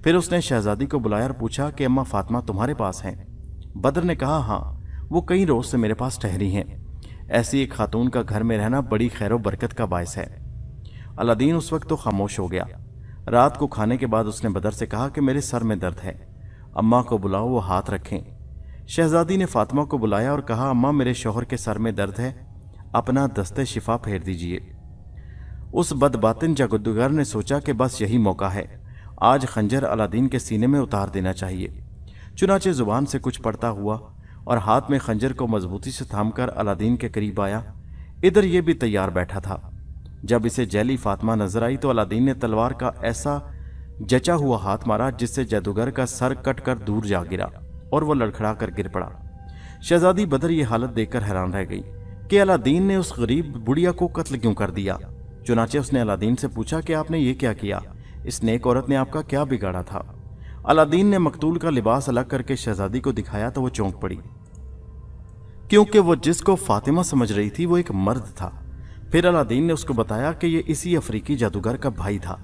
फिर उसने शहजादी को बुलाया और पूछा कि अम्मा फातिमा तुम्हारे पास हैं? बदर ने कहा, हाँ, वो कई रोज से मेरे पास ठहरी हैं। ऐसी एक खातून का घर में रहना बड़ी खैर व बरकत का बायस है। अलादीन उस वक्त तो खामोश हो गया। रात को खाने के बाद उसने बदर से कहा कि मेरे सर में दर्द है, अम्मा को बुलाओ, वो हाथ रखें। शहजादी ने फातिमा को बुलाया और कहा, अम्मा मेरे शौहर के सर में दर्द है, अपना दस्ते शिफा फेर दीजिए। उस बदबातिन जादूगर ने सोचा कि बस यही मौका है, आज खंजर अलादीन के सीने में उतार देना चाहिए। चुनाचे जुबान से कुछ पड़ता हुआ और हाथ में खंजर को मजबूती से थामकर अलादीन के करीब आया। इधर यह भी तैयार बैठा था। जब इसे जैली फातिमा नजर आई तो अलादीन ने तलवार का ऐसा जचा हुआ हाथ मारा जिससे जादूगर का सर कट कर दूर जा गिरा और वह लड़खड़ा कर गिर पड़ा। शहजादी बदर ये हालत देखकर हैरान रह गई कि अलादीन ने उस गरीब बुढ़िया को कत्ल क्यों कर दिया। चुनाचे उसने अलादीन से पूछा कि आपने ये क्या किया, इस नेक औरत ने आपका क्या बिगाड़ा था। अलादीन ने मकतूल का लिबास अलग करके शहजादी को दिखाया तो वो चौंक पड़ी, क्योंकि वो जिसको फातिमा समझ रही थी वो एक मर्द था। फिर अलादीन ने उसको बताया कि ये इसी अफ्रीकी जादूगर का भाई था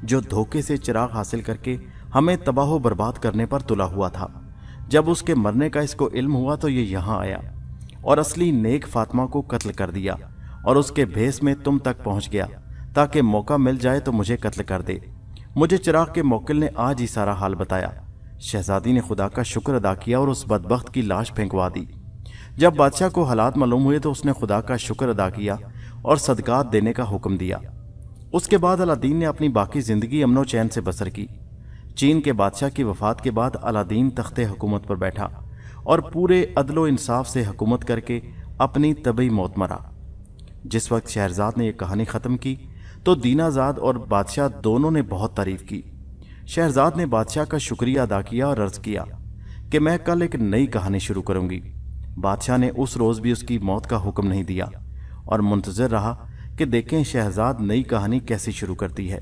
जो धोखे से चिराग हासिल करके हमें तबाह बर्बाद करने पर तुला हुआ था। जब उसके मरने का इसको इल्म हुआ तो ये यहाँ आया और असली नेक फातिमा को कत्ल कर दिया और उसके भेस में तुम तक पहुंच गया ताकि मौका मिल जाए तो मुझे कत्ल कर दे। मुझे चिराग के मोक्किल ने आज ही सारा हाल बताया। शहजादी ने खुदा का शुक्र अदा किया और उस बदबख्त की लाश फेंकवा दी। जब बादशाह को हालात मालूम हुए तो उसने खुदा का शुक्र अदा किया और सदकात देने का हुक्म दिया। उसके बाद अलादीन ने अपनी बाकी जिंदगी अमनो चैन से बसर की। चीन के बादशाह की वफात के बाद अलादीन तख्ते हुकूमत पर बैठा और पूरे अदलो इंसाफ से हुकूमत करके अपनी तबी मौत मरा। जिस वक्त शहरजाद ने यह कहानी ख़त्म की तो दीनाजाद और बादशाह दोनों ने बहुत तारीफ की। शहरजाद ने बादशाह का शुक्रिया अदा किया और अर्ज किया कि मैं कल एक नई कहानी शुरू करूंगी। बादशाह ने उस रोज़ भी उसकी मौत का हुक्म नहीं दिया और मुंतज़िर रहा कि देखें शहरजाद नई कहानी कैसे शुरू करती है।